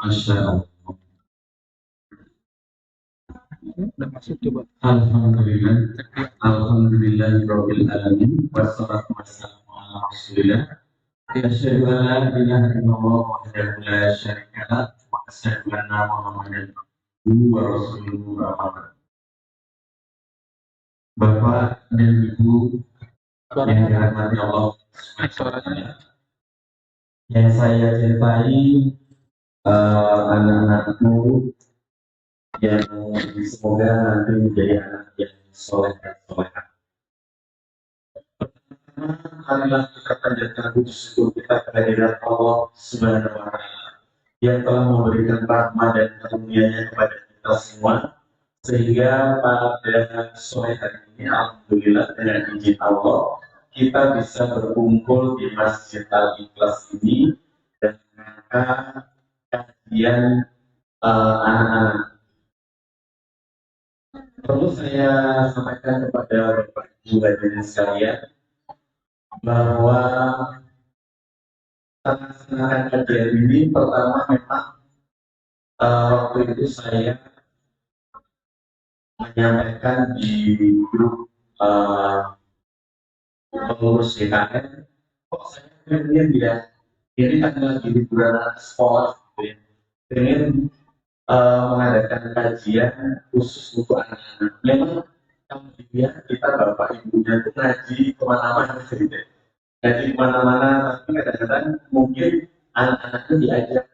Masya Allah. Udah masuk coba. Alhamdulillah. Alhamdulillahirabbil alamin. Wassalatu wassalamu ala Rasulillah. Asyhadu an la ilaha illallah wahdahu la syarika lah wa asyhadu anna Muhammadan abduhu wa rasuluhu amma ba'd. Bapak dan Ibu yang dirahmati Allah Subhanahu yang saya cintai, anak-anakku yang semoga nanti menjadi anak yang soleh dan solehah. Marilah kita panjatkan puji syukur kita kehadirat Allah Subhanahu wa Ta'ala yang telah memberikan rahmat dan karunia-Nya kepada kita semua, sehingga pada sore hari ini alhamdulillah dengan izin Allah kita bisa berkumpul di Masjid Al-Ikhlas ini dan mengangkat kajian anak-anak. Perlu saya sampaikan kepada Bapak Ibu hadirin sekalian bahwa melaksanakan kajian ini pertama memang waktu itu saya menyampaikan di grup pengurus DKM, kok saya pengen ya, ini kan lagi liburan sekolah, pengen mengadakan kajian khusus untuk anak-anak. Memang kemudian kita bapak ibunya itu ngaji kemana-mana gitu. Ngaji kemana-mana, tapi kadang-kadang mungkin anak-anaknya diajak,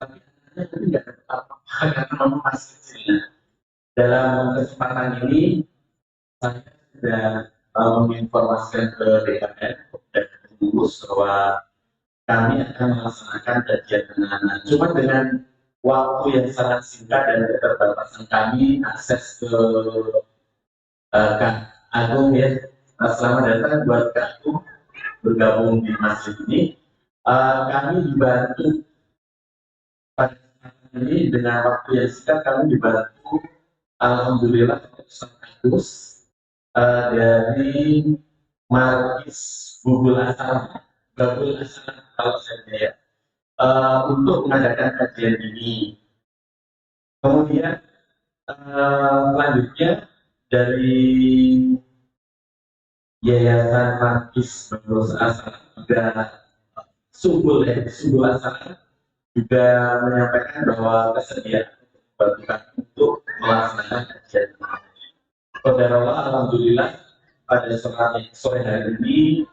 tapi anak-anaknya itu tidak dapat apa-apa karena memang masih kecilnya. Dalam kesempatan ini saya sudah menginformasikan ke DKM dan pengurus bahwa kami akan melaksanakan kajian anak-anak. Cuma dengan waktu yang sangat singkat dan keterbatasan kami akses ke Kak Agung ya. Selamat datang buat Kak Agung bergabung di masjid ini. Kami dibantu pada saat ini dengan waktu yang singkat, kami dibantu alhamdulillah Ustaz dari Markis Bubul Asal kalau saya ya, untuk mengadakan kajian ini. Kemudian selanjutnya dari Yayasan Markis Bubul Asal juga Subul Asal juga menyampaikan bahwa kesediaan untuk melaksanakan kajian. Saudara Allah, alhamdulillah pada sore hari ini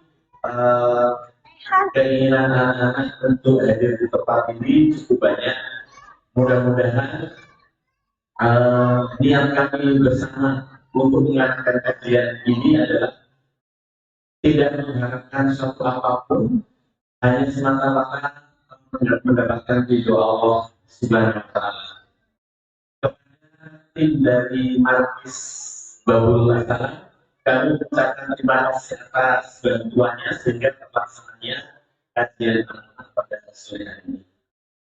keinginan anak-anak untuk hadir di tempat ini cukup banyak. Mudah-mudahan niat kami bersama untuk mengadakan kajian ini adalah tidak mengharapkan sesuatu apapun, hanya semata-mata mendapatkan ridho Allah Subhanahu wa Ta'ala. Kepada tim dari Markis Babul Asal, kami ucapkan terima kasih atas bantuannya sehingga terlaksananya kajian anak-anak pada sore hari ini.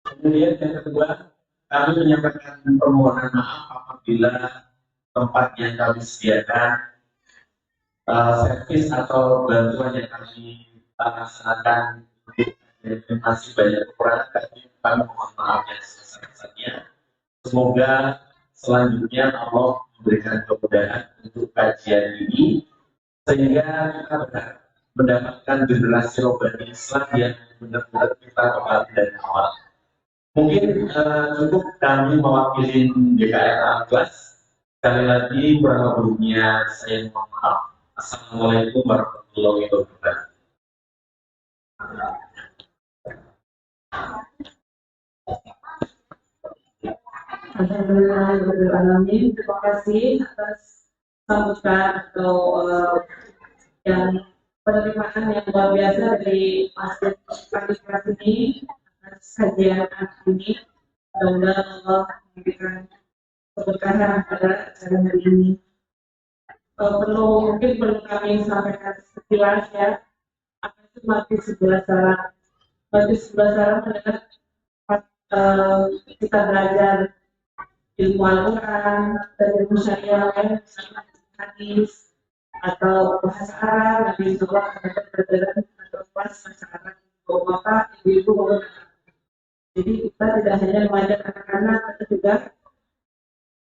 Kemudian yang kedua, kami menyampaikan permohonan maaf apabila tempat yang kami sediakan, servis atau bantuan yang kami laksanakan masih banyak kekurangan, tapi kami mohon maaf yang sebesar-besarnya. Semoga selanjutnya Allah memberikan kemudahan untuk kajian ini sehingga kita berharap mendapatkan generasi rohani Islam yang benar-benar kita kembali dari awal. Mungkin cukup kami mewakili DKM Al-Ikhlas. Sekali lagi kurang lebihnya saya mohon maaf. Assalamualaikum warahmatullahi wabarakatuh. Alhamdulillahirrahmanirrahim. Terima kasih atas sambutan atau yang penerimaan yang luar biasa dari Masjid Al-Ikhlas ini atas kajian ini. Mudah-mudahan Allah memberikan keberkahan pada acara hari ini. Mungkin perlu kami sampaikan sekilas ya, apa itu Markis Sebelah Salam. Markis Sebelah Salam adalah kita belajar ilmu Al-Quran dan ilmu syariah lain, hadis atau bahasa Arab, Nabi Sallallahu Alaihi Wasallam atau bahasa Arab, bapak ibu-ibu Jadi kita tidak hanya mengajak anak-anak, tapi juga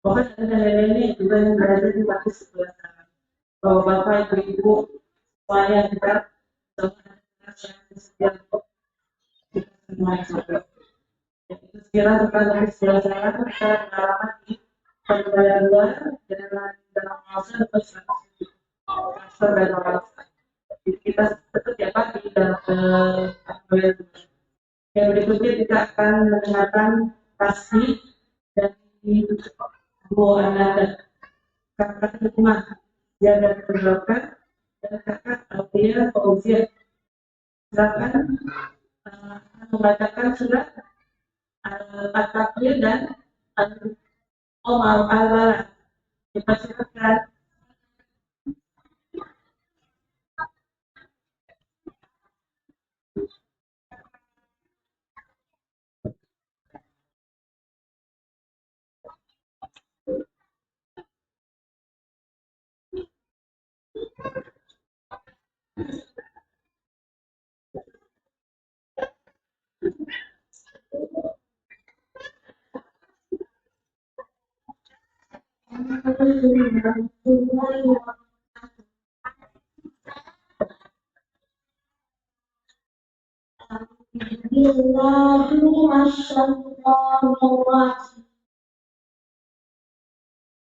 bahkan ada nenek-nenek juga yang berada di waktu sebelah sana. Bahwa bapak, ibu, semuanya kita sama anak yang bersedia untuk kita semua yang satu. Itu sekiranya tentang sebelah sana kita pengalaman di Surabaya luar dalam kawasan atau transfer dan kawasan. Jadi kita tetap ya Pak di dalam Surabaya luar. Yang berikutnya kita akan mendengarkan pasti dari Bu Ananda, kakak Hikmah yang dari Terbarukan dan kakak Alfia Fauzia. Silakan membacakan surat Al-Fatihah dan Om Al-Bala. Dipersilakan.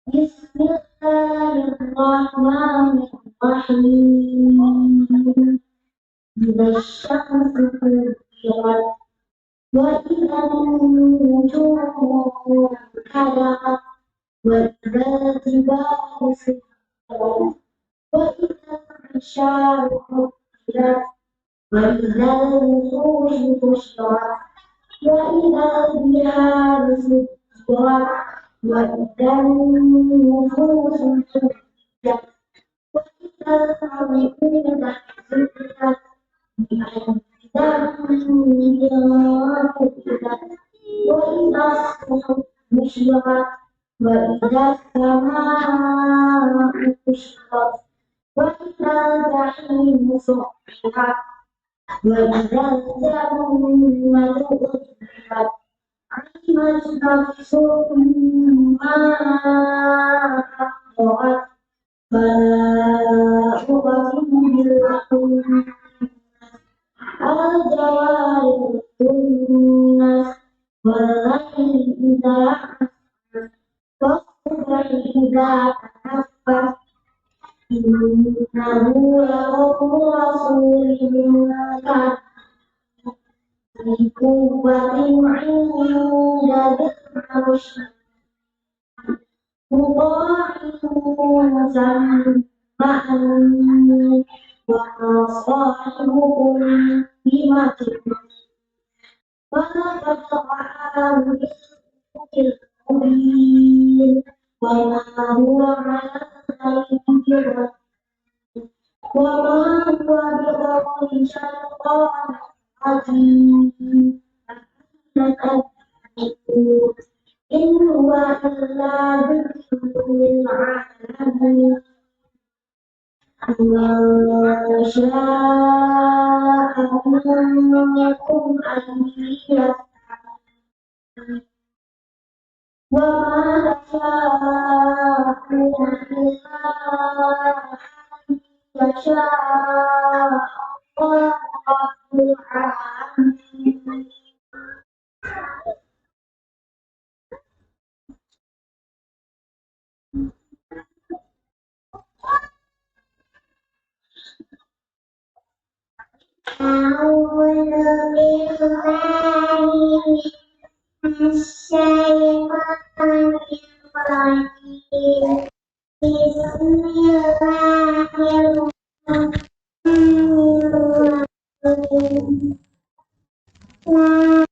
Bismillahirrahmanirrahim. إذا الشمس كورت وإذا النجوم انكدرت وإذا الجبال سيرت وإذا العشار عطلت وإذا الوحوش حشرت وإذا البحار سجرت وإذا النفوس زوجت وإذا الأرض زلزلت وإذا الصحف نشرت وإذا السماء كشطت وإذا الجحيم سعرت وإذا الجنة أزلفت علمت نفس ما أحضرت فلا أقسم بالخنس الجوار الكنس والليل إذا عسعس والصبح إذا تنفس إنه لقول رسول كريم ذي قوة عند ذي العرش مطاع ثم أمين وما صاحبكم بمجنون ولقد رآه بالأفق المبين وما هو على الغيب وما هو بقول شيطان رجيم إن هو إلا ذكر للعالمين وما شاء منكم أن يستعين وما تشاءون إلا أن يشاء الله رب العالمين. أعوذ بالله من الشيطان الرجيم بسم الله الرحمن الرحيم لا أقسم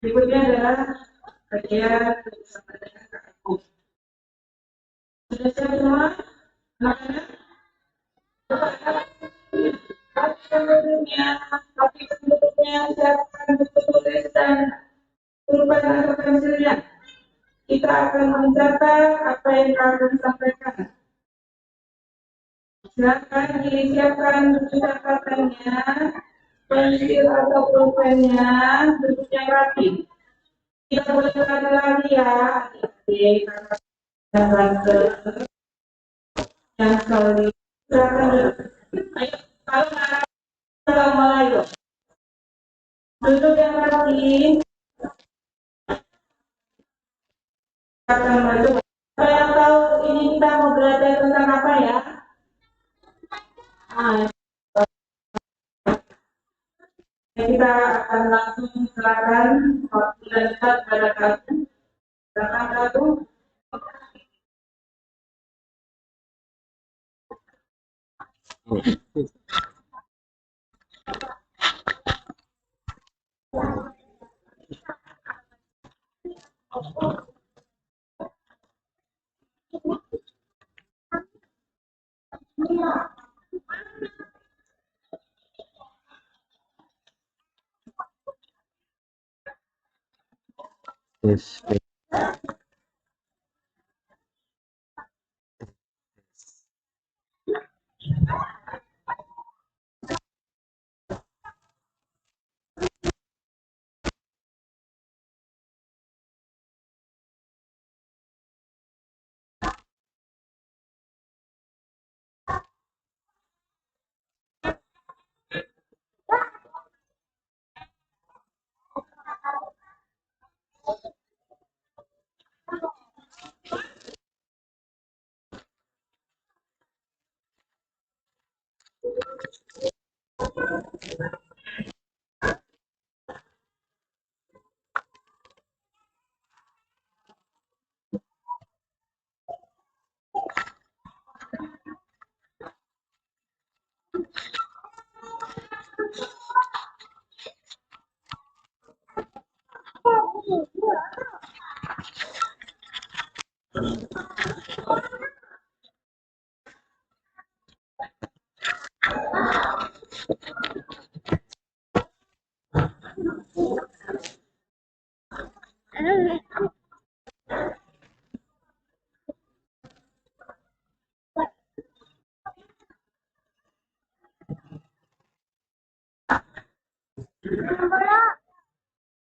Berikutnya adalah bagian bersama dengan kakakku. Sudah siap semua? Makanya topik sebelumnya siapkan buku tulis dan pulpen atau pensilnya. Kita akan mencatat apa yang akan disampaikan. Silakan disiapkan buku catatannya, pensil atau pulpennya, bentuknya rapi. Tidak boleh lari-lari ya, adik-adik, yang sekali. Silakan. Ayo, kalau kita mulai yuk. Duduk yang rapi. Akan maju. Siapa yang tahu ini kita mau belajar tentang apa ya? Kita akan langsung silakan waktu dan tempat pada kamu. Silakan kamu. Yes.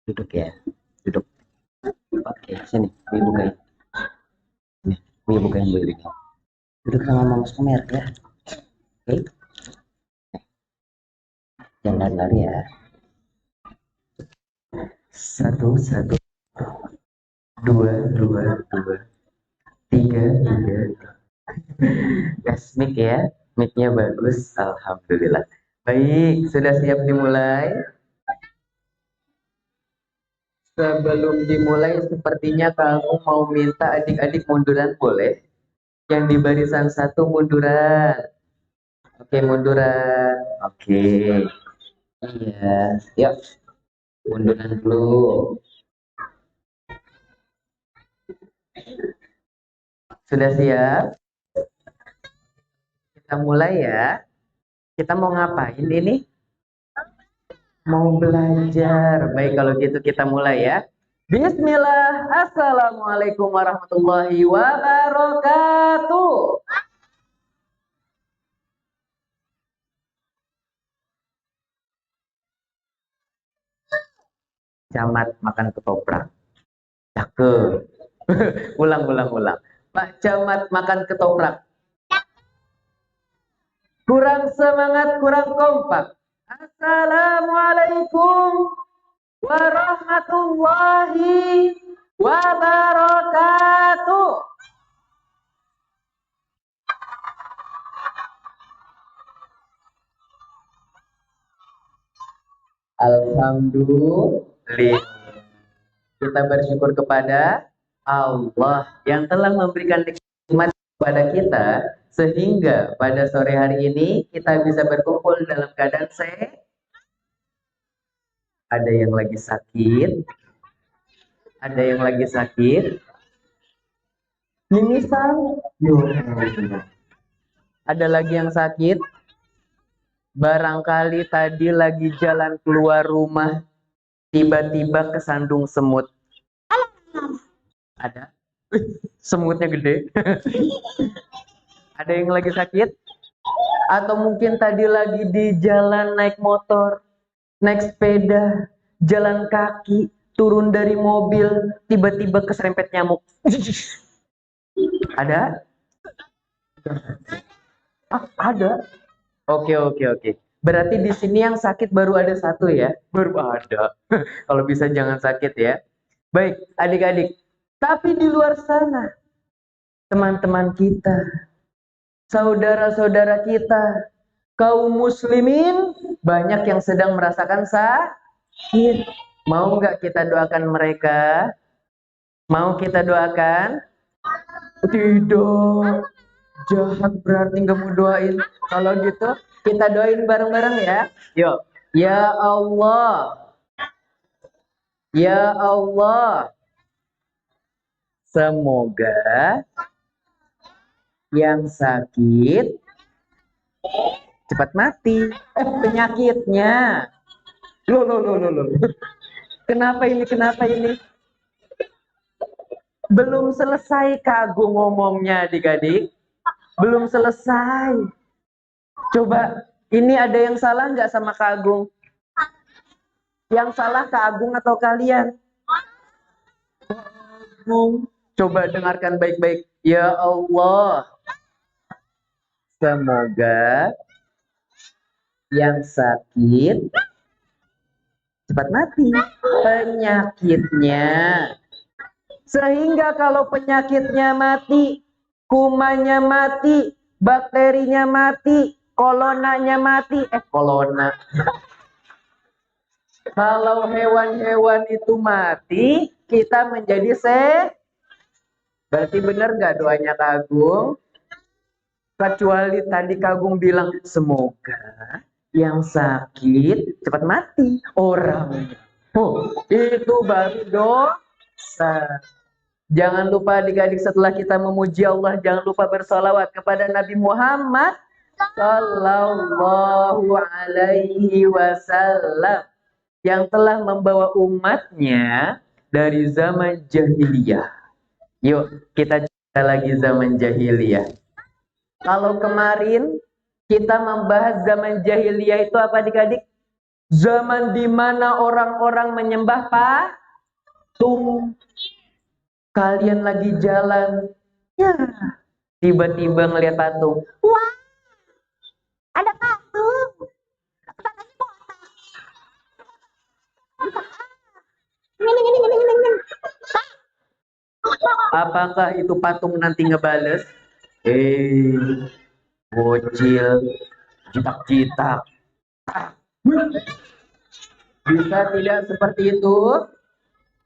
Duduk ya, duduk. Oke, sini, ibu bukain. Nih, ibu bukain dulu. Duduk sama mama Sumer ya. Oke, jangan lari ya. Satu, satu, dua, dua, dua, tiga, tiga. Tes mic ya, mic-nya bagus, alhamdulillah. Baik, sudah siap dimulai? Sebelum dimulai, sepertinya kamu mau minta adik-adik munduran, boleh? Yang di barisan satu munduran. Oke, munduran. Oke. Iya, yuk. Munduran dulu. Sudah siap? Kita mulai ya. Kita mau ngapain ini? Mau belajar. Baik, kalau gitu kita mulai ya. Bismillah. Assalamualaikum warahmatullahi wabarakatuh. Camat makan ketoprak. Cakep. Ulang. Pak Camat makan ketoprak. Kurang semangat, kurang kompak. Assalamualaikum warahmatullahi wabarakatuh. Alhamdulillah. Kita bersyukur kepada Allah yang telah memberikan nikmat kepada kita sehingga pada sore hari ini kita bisa berkumpul dalam keadaan sehat. Ada yang lagi sakit, ada yang lagi sakit. Mimisan, ada lagi yang sakit. Barangkali tadi lagi jalan keluar rumah, tiba-tiba kesandung semut. Ada? Semutnya gede. Ada yang lagi sakit? Atau mungkin tadi lagi di jalan naik motor, naik sepeda, jalan kaki, turun dari mobil, tiba-tiba keserempet nyamuk. Ada? Ada. Oke. Berarti di sini yang sakit baru ada satu ya? Baru ada. Kalau bisa jangan sakit ya. Baik, adik-adik. Tapi di luar sana, teman-teman kita, saudara-saudara kita, kaum muslimin, banyak yang sedang merasakan sakit. Mau nggak kita doakan mereka? Mau kita doakan? Tidak. Jahat berarti nggak mau doain. Kalau gitu, kita doain bareng-bareng ya. Yuk. Ya Allah. Ya Allah. Semoga yang sakit cepat mati. Penyakitnya. Loh. Kenapa ini? Belum selesai Kak Agung ngomongnya adik-adik. Belum selesai. Coba, ini ada yang salah nggak sama Kak Agung? Yang salah Kak Agung atau kalian? Agung. Coba dengarkan baik-baik. Ya Allah. Semoga yang sakit cepat mati penyakitnya. Sehingga kalau penyakitnya mati, kumannya mati, bakterinya mati, kolonanya mati. Kolona. Kalau hewan-hewan itu mati, kita menjadi Berarti benar nggak doanya Kak Agung? Kecuali tadi Kak Agung bilang, semoga yang sakit cepat mati orangnya. Itu baru dosa. Jangan lupa adik-adik setelah kita memuji Allah, jangan lupa bersolawat kepada Nabi Muhammad Sallallahu Alaihi Wasallam yang telah membawa umatnya dari zaman jahiliyah. Yuk kita coba lagi zaman jahiliyah. Kalau kemarin kita membahas zaman jahiliyah itu apa adik-adik? Zaman di mana orang-orang menyembah patung. Kalian lagi jalan, ya tiba-tiba ngelihat patung. Wah, ada patung. Apakah itu patung nanti ngebales? Bocil, jitak-jitak. Bisa tidak seperti itu?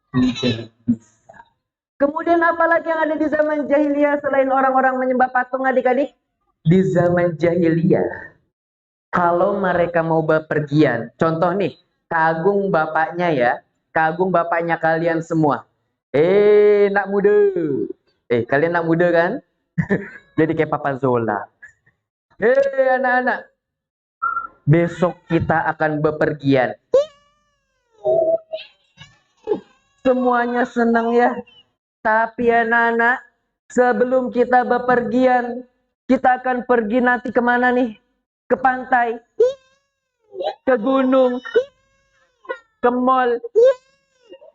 Tidak bisa. Kemudian apalagi yang ada di zaman jahiliyah selain orang-orang menyembah patung adik-adik? Di zaman jahiliyah, kalau mereka mau bepergian, contoh nih, Kak Agung bapaknya ya, Kak Agung bapaknya kalian semua. Nak muda. Kalian nak muda kan? Jadi kayak Papa Zola. Anak-anak. Besok kita akan bepergian. Semuanya senang ya. Tapi anak-anak, sebelum kita bepergian, kita akan pergi nanti kemana nih? Ke pantai, ke gunung, ke mall,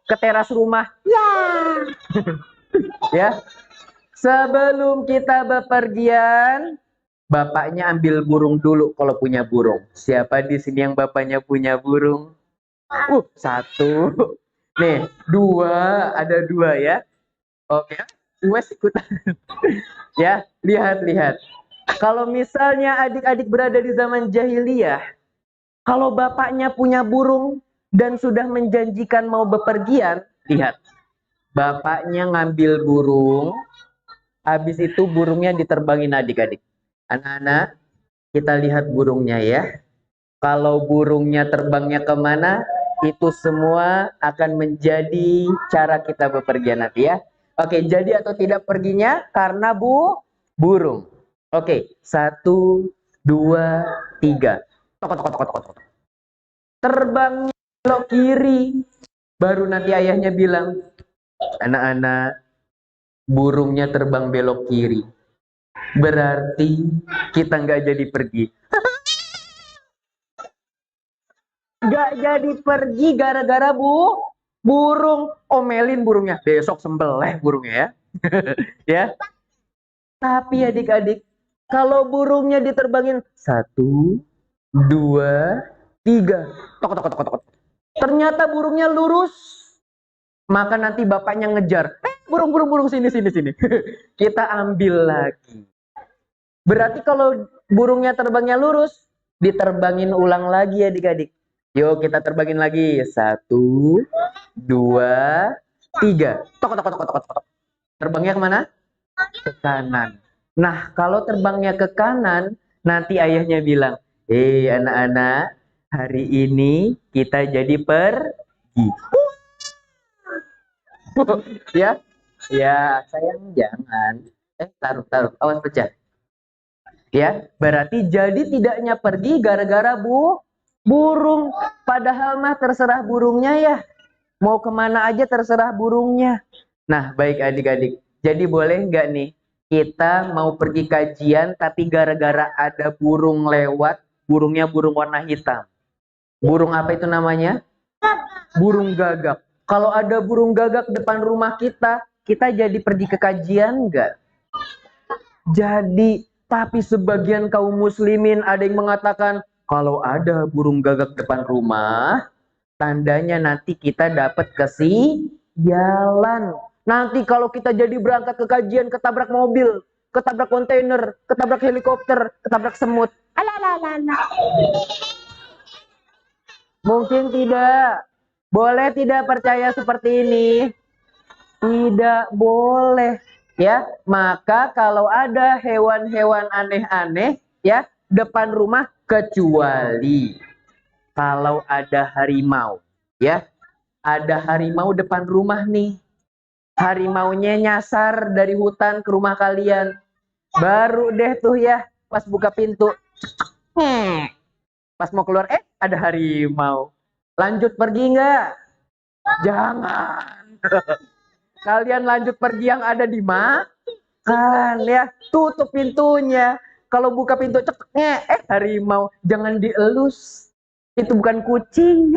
ke teras rumah. Ya. Sebelum kita bepergian, bapaknya ambil burung dulu kalau punya burung. Siapa di sini yang bapaknya punya burung? Satu. Nih, dua, ada dua ya. Oke, wes ikutan. Ya, lihat. Kalau misalnya adik-adik berada di zaman jahiliyah, kalau bapaknya punya burung dan sudah menjanjikan mau bepergian, lihat. Bapaknya ngambil burung, habis itu burungnya diterbangin adik-adik. Anak-anak, kita lihat burungnya ya. Kalau burungnya terbangnya kemana, itu semua akan menjadi cara kita bepergian nanti ya. Oke, jadi atau tidak perginya karena burung. Oke, 1, 2, 3. Tok. Terbangnya belok kiri. Baru nanti ayahnya bilang, anak-anak, burungnya terbang belok kiri. Berarti kita nggak jadi pergi. Nggak jadi pergi gara-gara burung. Omelin burungnya. Besok sembelih burungnya ya. Ya. Tapi adik-adik, kalau burungnya diterbangin 1, 2, 3. Tok. Ternyata burungnya lurus. Maka nanti bapaknya ngejar. Burung sini. Kita ambil lagi. Berarti kalau burungnya terbangnya lurus, diterbangin ulang lagi adik-adik. Yuk kita terbangin lagi. 1, 2, 3. Tok. Terbangnya kemana? Ke kanan. Nah, kalau terbangnya ke kanan, nanti ayahnya bilang, anak-anak, hari ini kita jadi pergi. Ya, sayang jangan. Taruh. Awas pecah. Ya, berarti jadi tidaknya pergi gara-gara burung. Padahal mah terserah burungnya ya. Mau kemana aja terserah burungnya. Nah, baik adik-adik. Jadi boleh nggak nih kita mau pergi kajian tapi gara-gara ada burung lewat, burungnya burung warna hitam. Burung apa itu namanya? Burung gagak. Kalau ada burung gagak depan rumah kita jadi pergi ke kajian nggak? Jadi, tapi sebagian kaum muslimin ada yang mengatakan kalau ada burung gagak depan rumah, tandanya nanti kita dapat kesialan. Nanti kalau kita jadi berangkat ke kajian ketabrak mobil, ketabrak kontainer, ketabrak helikopter, ketabrak semut. Alalalala. Mungkin tidak. Boleh tidak percaya seperti ini? Tidak boleh. Ya, maka kalau ada hewan-hewan aneh-aneh ya depan rumah, kecuali kalau ada harimau, ya. Ada harimau depan rumah nih. Harimaunya nyasar dari hutan ke rumah kalian. Baru deh tuh ya, pas buka pintu. Pas mau keluar, ada harimau. Lanjut pergi nggak? Jangan. Kalian lanjut pergi yang ada di makan ya. Tutup pintunya. Kalau buka pintu ceknya, harimau. Jangan dielus. Itu bukan kucing.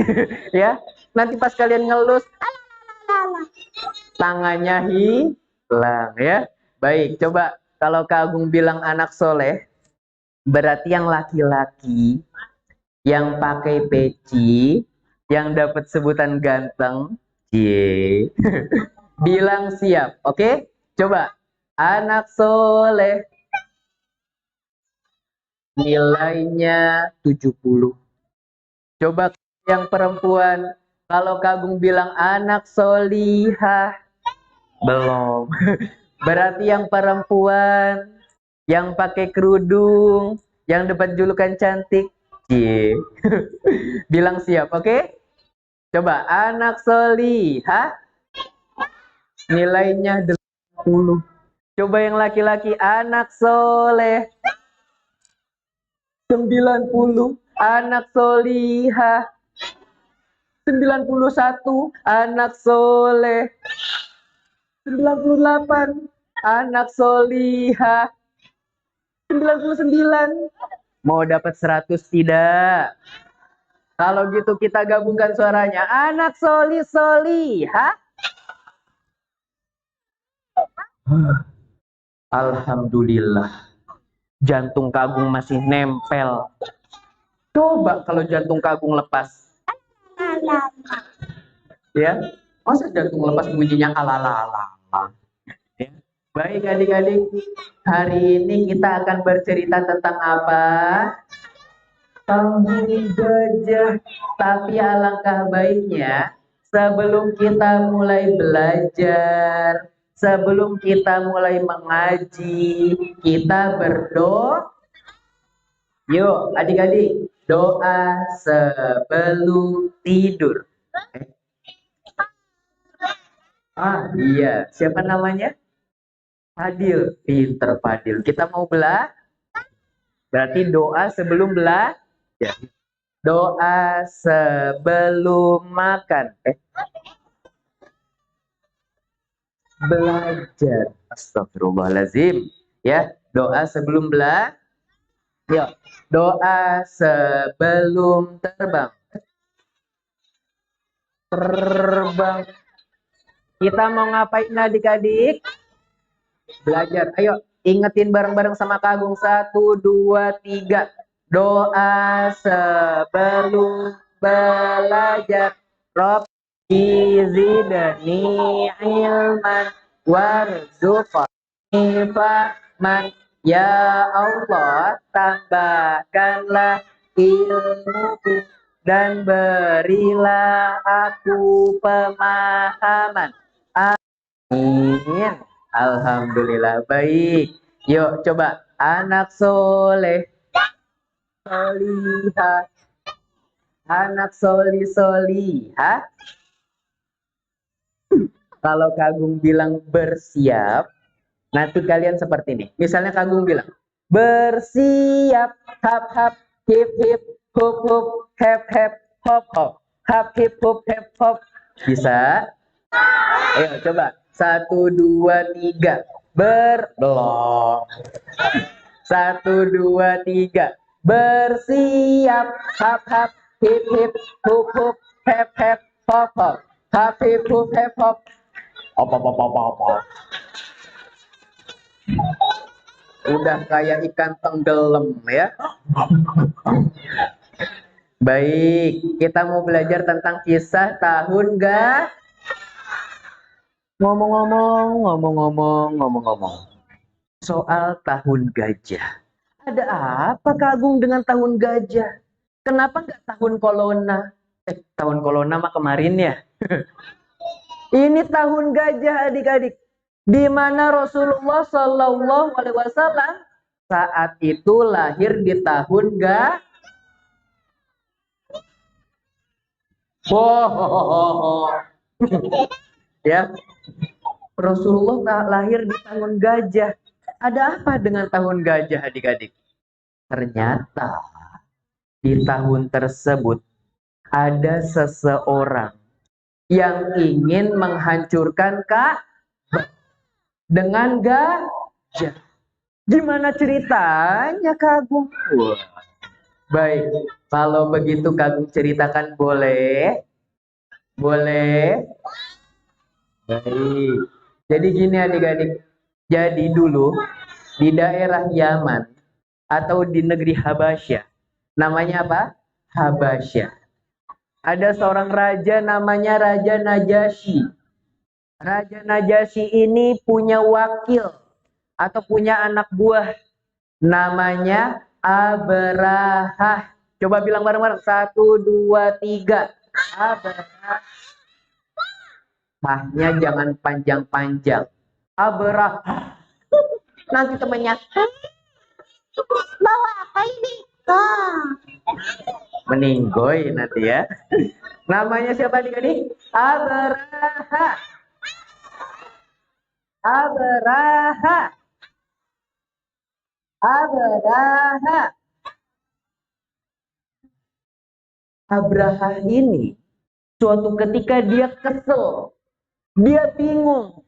Ya. Nanti pas kalian ngelus, tangannya hilang ya. Baik, coba kalau Kak Agung bilang anak soleh, berarti yang laki-laki, yang pakai peci, yang dapat sebutan ganteng, bilang siap, oke? Coba, anak soleh, nilainya 70. Coba yang perempuan, kalau Kak Agung bilang anak solihah, belum. Berarti yang perempuan, yang pakai kerudung, yang dapat julukan cantik, bilang siap, oke? Coba, anak solihah, nilainya 80. Coba yang laki-laki, anak soleh, 90. Anak solihah, 91. Anak soleh, 98. Anak solihah, 99. Mau dapat 100 tidak? Kalau gitu kita gabungkan suaranya. Anak solihah. Alhamdulillah. Jantung Kak Agung masih nempel. Coba kalau jantung Kak Agung lepas. Ya, masa jantung lepas bunyinya alalala. Ya. Baik adik-adik, hari ini kita akan bercerita tentang apa? Tentang gajah. Tapi alangkah baiknya sebelum kita mulai belajar, sebelum kita mulai mengaji, kita berdoa. Yuk adik-adik, doa sebelum tidur. Iya, siapa namanya? Fadil, pinter Fadil. Kita mau berarti doa sebelum belajar. Doa sebelum makan. Belajar. Astagfirullahaladzim. Ya, doa sebelum belajar. Yuk, doa sebelum terbang. Terbang. Kita mau ngapain adik-adik? Belajar. Ayo, ingetin bareng-bareng sama Kak Agung. 1, 2, 3. Doa sebelum belajar. Rabbi zidni ilman warzuqni fahman. Ya Allah, tambahkanlah ilmuku dan berilah aku pemahaman. Amin. Alhamdulillah. Baik. Yuk coba anak soleh, solihah, anak solihah. Kalau Kak Agung bilang bersiap, nanti kalian seperti ini. Misalnya Kak Agung bilang bersiap, hap hap, hip hip, hup hup, hep hep, hop hop, hap hip hup hep hop. Bisa? Ayo coba. 1, 2, 3. Belum. 1, 2, 3. Bersiap, hap hap, hip hip, hup hup, hep hep, hop hop, hap hip hup hep hop. Apa. Udah kayak ikan tenggelam ya. Baik, kita mau belajar tentang kisah tahun Ngomong-ngomong. soal tahun gajah. Ada apa Kak Agung dengan tahun gajah? Kenapa nggak tahun corona? Tahun corona mah kemarin ya. Ini tahun gajah adik-adik. Di mana Rasulullah Shallallahu Alaihi Wasallam saat itu lahir di tahun ya, Rasulullah lahir di tahun gajah. Ada apa dengan tahun gajah adik-adik? Ternyata di tahun tersebut ada seseorang yang ingin menghancurkan Ka'bah dengan gajah. Gimana ceritanya Kak Agung? Wah. Baik, kalau begitu Kak Agung ceritakan boleh? Boleh? Baik. Jadi gini adik-adik. Jadi dulu di daerah Yaman atau di negeri Habasyah. Namanya apa? Habasyah. Ada seorang raja namanya Raja Najasyi. Raja Najasyi ini punya wakil atau punya anak buah namanya Abrahah. Coba bilang bareng-bareng. 1, 2, 3. Abrahah. Hahnya jangan panjang-panjang. Abrahah. Nanti temannya. Bawa apa ini? Meninggoy nanti ya. Namanya siapa nih? Abrahah. Abrahah. Abrahah. Abrahah ini suatu ketika dia kesel. Dia bingung.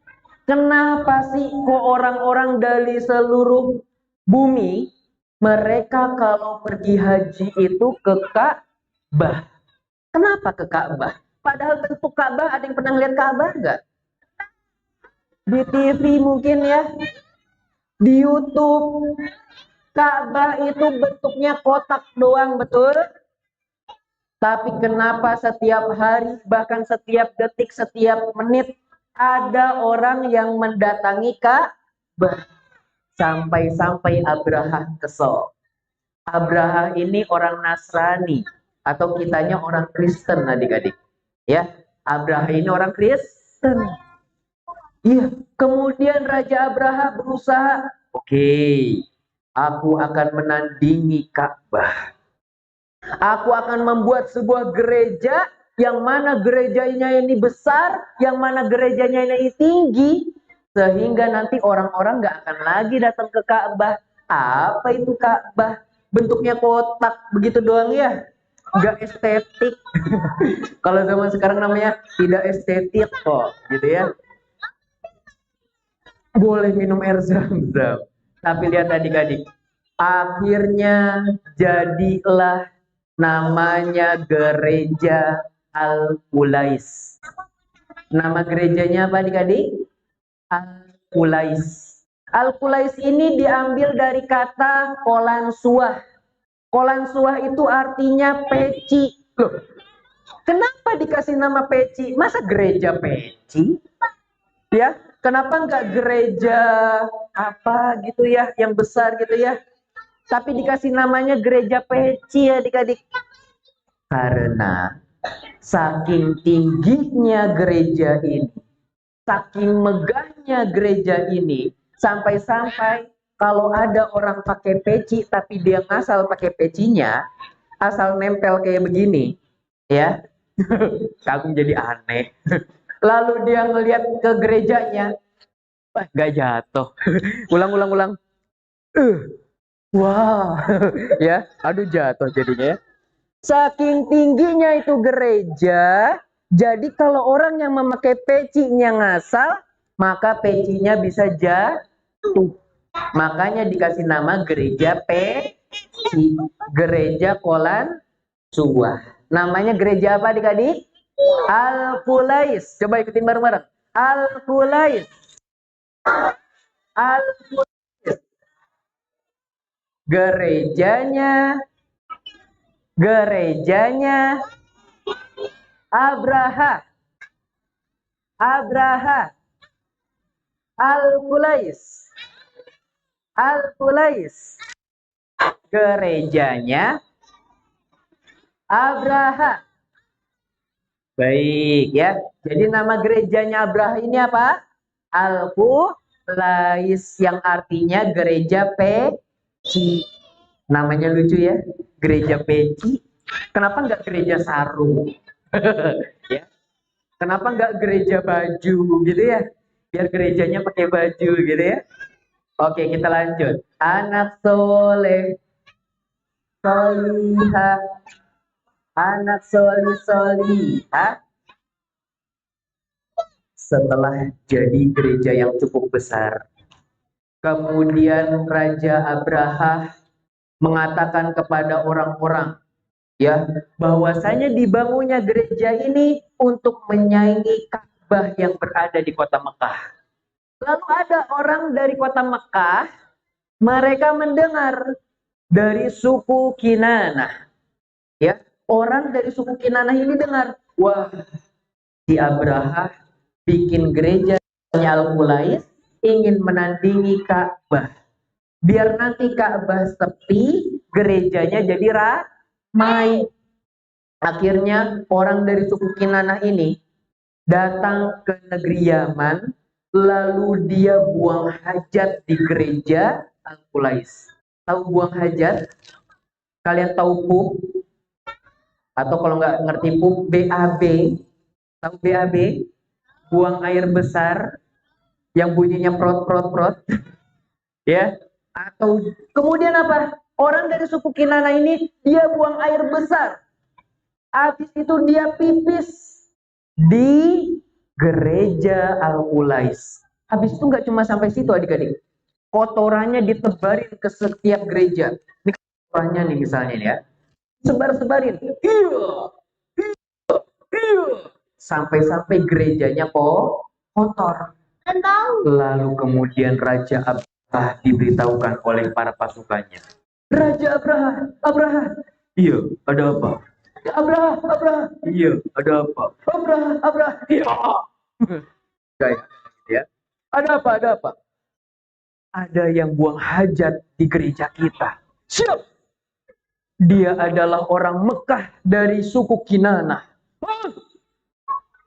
Kenapa sih kok orang-orang dari seluruh bumi mereka kalau pergi haji itu ke Ka'bah? Kenapa ke Ka'bah? Padahal bentuk Ka'bah, ada yang pernah lihat Ka'bah nggak? Di TV mungkin ya, di YouTube. Ka'bah itu bentuknya kotak doang, betul? Tapi kenapa setiap hari, bahkan setiap detik, setiap menit, ada orang yang mendatangi Ka'bah? Sampai-sampai Abrahah kesel. Abrahah ini orang Nasrani atau kitanya orang Kristen adik-adik. Ya, Abrahah ini orang Kristen. Iya, kemudian Raja Abrahah berusaha, oke, aku akan menandingi Ka'bah. Aku akan membuat sebuah gereja yang mana gerejanya ini besar, yang mana gerejanya ini tinggi, sehingga nanti orang-orang nggak akan lagi datang ke Ka'bah. Apa itu Ka'bah? Bentuknya kotak begitu doang ya, nggak estetik. Kalau zaman sekarang namanya tidak estetik kok, gitu ya. Boleh minum air zam-zam. Tapi lihat adik-adik, akhirnya jadilah namanya gereja Al-Qulais. Nama gerejanya apa adik-adik? Al-Qulais. Al-Qulais ini diambil dari kata Kolansuah. Kolansuah itu artinya peci. Loh, kenapa dikasih nama peci? Masa gereja peci? Ya, kenapa nggak gereja apa gitu ya, yang besar gitu ya? Tapi dikasih namanya gereja peci adik-adik. Karena saking tingginya gereja ini, saking megahnya gereja ini, sampai-sampai kalau ada orang pakai peci tapi dia ngasal pakai pecinya, asal nempel kayak begini, ya, Kagum jadi aneh. Lalu dia ngelihat ke gerejanya, wah nggak jatuh. Ulang. Wah, ya, aduh jatuh jadinya ya. Saking tingginya itu gereja, jadi kalau orang yang memakai pecinya ngasal, maka pecinya bisa jatuh. Makanya dikasih nama gereja peci, gereja Kolansuah. Namanya gereja apa adik-adik? Al-Qulais. Coba ikutin bareng-bareng. Al-Qulais. Al-Qulais. Gerejanya Abrahah. Al-Qulais. Al-Qulais. Gerejanya Abraha. Baik ya. Jadi nama gerejanya Abraha ini apa? Al-Qulais, yang artinya gereja peci. Namanya lucu ya, gereja peci. Kenapa nggak gereja sarung? Ya. Kenapa nggak gereja baju gitu ya? Biar gerejanya pakai baju gitu ya. Oke, kita lanjut. Anak soleh, solihah, anak solihah. Setelah jadi gereja yang cukup besar, kemudian Raja Abraha mengatakan kepada orang-orang, ya, bahwasanya dibangunnya gereja ini untuk menyaingi Ka'bah yang berada di kota Mekah. Lalu ada orang dari kota Mekah, mereka mendengar dari suku Kinanah, ya, orang dari suku Kinanah ini dengar, wah, si Abraha bikin gereja Al-Qulais, ingin menandingi Ka'bah. Biar nanti Ka'bah sepi, gerejanya jadi ramai. Akhirnya orang dari suku Kinanah ini datang ke negeri Yaman, lalu dia buang hajat di gereja Al-Qulais. Tahu buang hajat? Kalian tahu pup? Atau kalau nggak ngerti pup, BAB. Tahu BAB? Buang air besar yang bunyinya prot. Ya. Atau kemudian apa? Orang dari suku Kinanah ini dia buang air besar. Habis itu dia pipis di gereja Al-Qulais. Habis itu nggak cuma sampai situ adik-adik. Kotorannya ditebarin ke setiap gereja. Ini kotorannya nih misalnya ya. Sebar-sebarin. Iya. Sampai-sampai gerejanya kotor. Lalu kemudian Raja Abraha diberitahukan oleh para pasukannya. Raja Abraha. Iya, ada apa? Abraha. Iya, ada apa? Abraha. Iya. Ya. Ada apa? Ada yang buang hajat di gereja kita. Siap. Dia adalah orang Mekah dari suku Kinanah.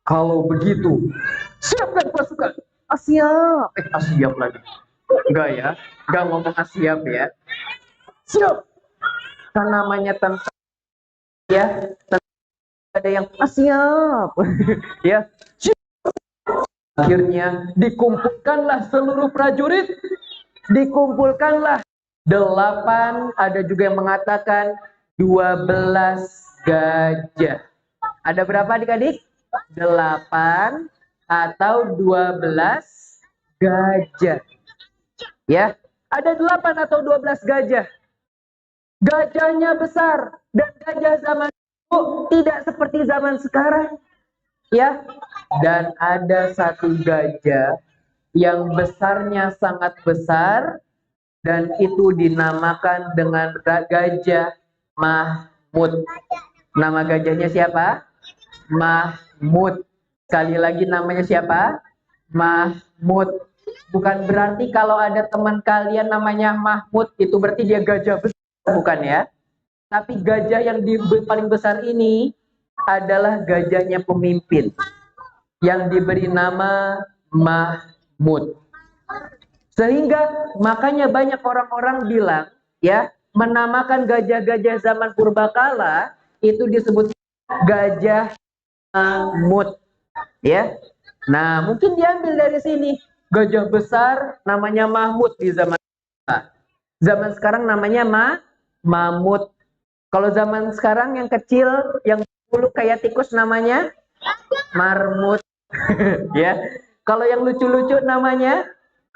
Kalau begitu, siapkan pasukan. Siap. Siap lagi. Enggak ya, enggak ngomong siap ya. Siap. Kan namanya tentara ya, ada yang siap. Ya. Siap. Akhirnya dikumpulkanlah seluruh prajurit. Dikumpulkanlah 8, ada juga yang mengatakan 12 gajah. Ada berapa adik-adik? 8 atau 12 gajah. Ya, ada 8 atau 12 gajah. Gajahnya besar dan gajah zaman itu tidak seperti zaman sekarang. Ya, dan ada satu gajah yang besarnya sangat besar dan itu dinamakan dengan gajah Mahmud. Nama gajahnya siapa? Mahmud. Sekali lagi namanya siapa? Mahmud. Bukan berarti kalau ada teman kalian namanya Mahmud itu berarti dia gajah besar, bukan ya? Tapi gajah yang paling besar ini adalah gajahnya pemimpin yang diberi nama Mahmud. Sehingga makanya banyak orang-orang bilang ya, menamakan gajah-gajah zaman purbakala itu disebut gajah Mahmud, ya. Nah, mungkin diambil dari sini. Gajah besar namanya Mahmud di zaman zaman sekarang namanya Mamut. Kalau zaman sekarang yang kecil, yang bulu kayak tikus namanya marmut. Ya. Kalau yang lucu-lucu namanya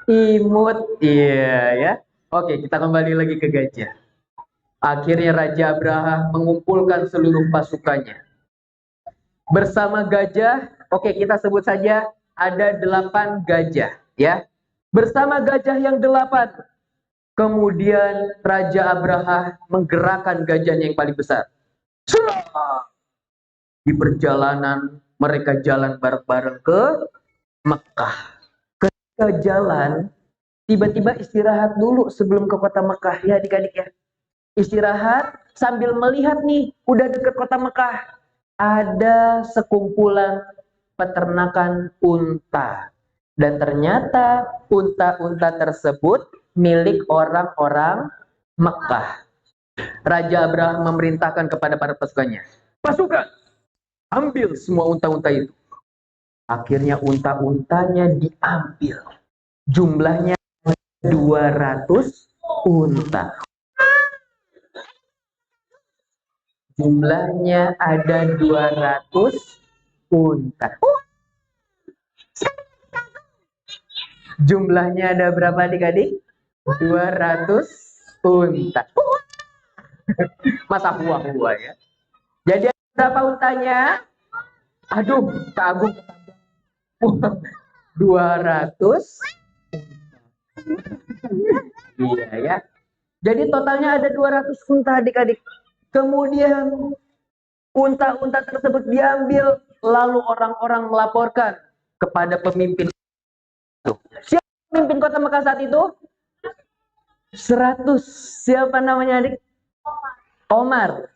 imut. Iya, ya. Oke, kita kembali lagi ke gajah. Akhirnya Raja Abraha mengumpulkan seluruh pasukannya. Bersama gajah, oke kita sebut saja ada 8 gajah, ya. Bersama gajah yang 8, kemudian Raja Abraha menggerakkan gajahnya yang paling besar. Di perjalanan mereka jalan bareng-bareng ke Mekah. Ketika jalan, Tiba-tiba istirahat dulu sebelum ke kota Mekah ya adik-adik ya. Istirahat sambil melihat nih, udah deket kota Mekah. Ada sekumpulan peternakan unta. Dan ternyata unta-unta tersebut milik orang-orang Mekah. Raja Abraham memerintahkan kepada para pasukannya, pasukan, ambil semua unta-unta itu. Akhirnya unta-untanya diambil. Jumlahnya 200 unta. Jumlahnya ada 200 unta. Jumlahnya ada berapa adik-adik? 200 unta. Masa buah-buah ya. Jadi ada berapa untanya? Aduh, Kak Agung. 200. Iya ya. Jadi totalnya ada 200 unta adik-adik. Kemudian unta-unta tersebut diambil, lalu orang-orang melaporkan kepada pemimpin. Siapa pemimpin kota Mekah saat itu? 100. Siapa namanya adik? Omar.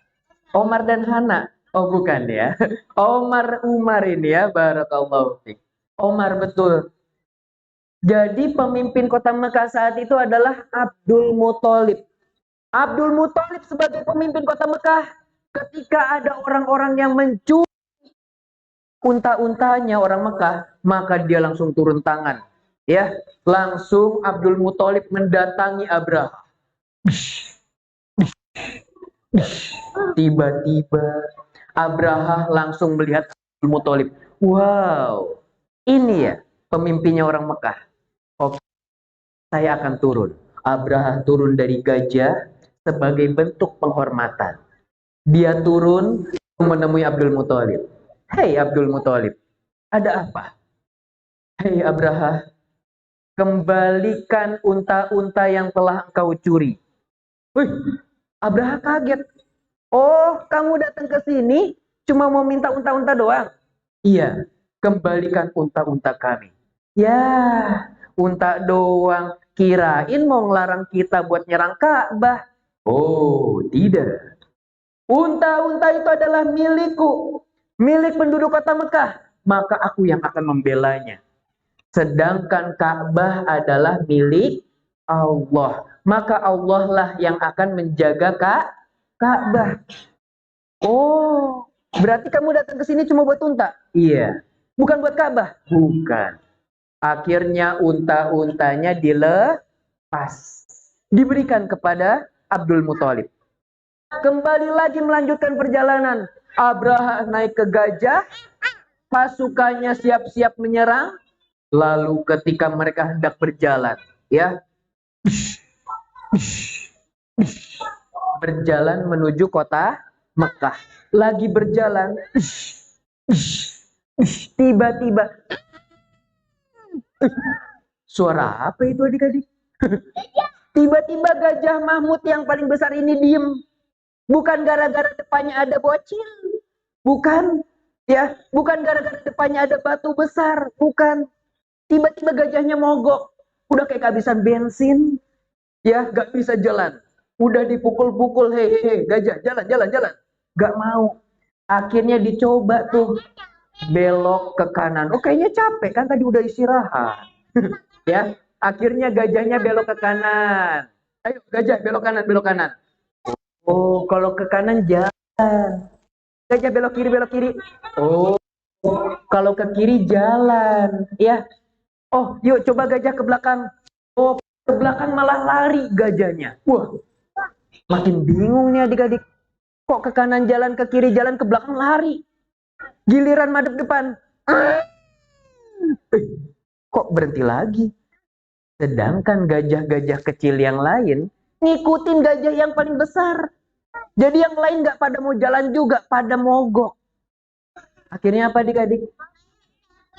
Omar dan Hana. Oh bukan ya. Umar ini ya. Barakallahu fiik. Omar betul. Jadi pemimpin kota Mekah saat itu adalah Abdul Muthalib. Abdul Muthalib sebagai pemimpin kota Mekah, ketika ada orang-orang yang mencuri unta-untanya orang Mekah, maka dia langsung turun tangan. Ya, langsung Abdul Muthalib mendatangi Abraham. Tiba-tiba Abraham langsung melihat Abdul Muthalib. Wow, ini ya pemimpinnya orang Mekah. Oke, saya akan turun. Abraham turun dari gajah sebagai bentuk penghormatan. Dia turun menemui Abdul Muthalib. Hei Abdul Muthalib, ada apa? Hei Abraham, kembalikan unta-unta yang telah engkau curi. Wih, Abraham kaget. Oh, kamu datang ke sini cuma mau minta unta-unta doang? Iya, kembalikan unta-unta kami. Ya, unta doang. Kirain mau ngelarang kita buat nyerang Ka'bah. Oh, tidak. Unta-unta itu adalah milikku, milik penduduk kota Mekah. Maka aku yang akan membelanya. Sedangkan Ka'bah adalah milik Allah. Maka Allah lah yang akan menjaga Ka'bah. Oh, berarti kamu datang ke sini cuma buat unta? Iya. Bukan buat Ka'bah? Bukan. Akhirnya unta-untanya dilepas. Diberikan kepada Abdul Muthalib. Kembali lagi melanjutkan perjalanan. Abraham naik ke gajah. Pasukannya siap-siap menyerang. Lalu ketika mereka hendak berjalan, ya, berjalan menuju kota Mekah. Lagi berjalan, tiba-tiba, suara apa itu adik-adik? Tiba-tiba Gajah Mahmud yang paling besar ini diem. Bukan gara-gara depannya ada bocil, bukan, ya, bukan gara-gara depannya ada batu besar, bukan. Tiba-tiba gajahnya mogok, udah kayak kehabisan bensin, ya, gak bisa jalan. Udah dipukul-pukul, hei, gajah, jalan. Gak mau. Akhirnya dicoba tuh, belok ke kanan. Oh, kayaknya capek, kan tadi udah istirahat. Ya, akhirnya gajahnya belok ke kanan. Ayo, gajah, belok kanan. Oh, kalau ke kanan jalan. Gajah belok kiri. Oh, kalau ke kiri jalan, ya. Oh, yuk coba gajah ke belakang. Oh, ke belakang malah lari gajahnya. Wah, makin bingung nih adik-adik. Kok ke kanan jalan, ke kiri jalan, ke belakang lari. Giliran madep depan. Kok berhenti lagi? Sedangkan gajah-gajah kecil yang lain ngikutin gajah yang paling besar. Jadi yang lain gak pada mau jalan juga, pada mogok. Akhirnya apa adik-adik?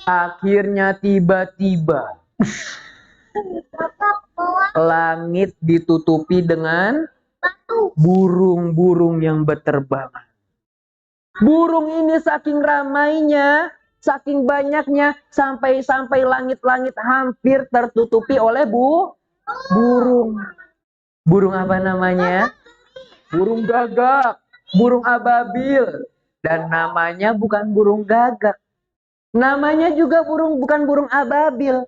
Akhirnya tiba-tiba langit ditutupi dengan burung-burung yang berterbangan. Burung ini saking ramainya, saking banyaknya, sampai langit-langit hampir tertutupi oleh Burung. Burung apa namanya? Burung gagak, burung ababil. Dan namanya bukan burung gagak. Namanya juga bukan burung ababil.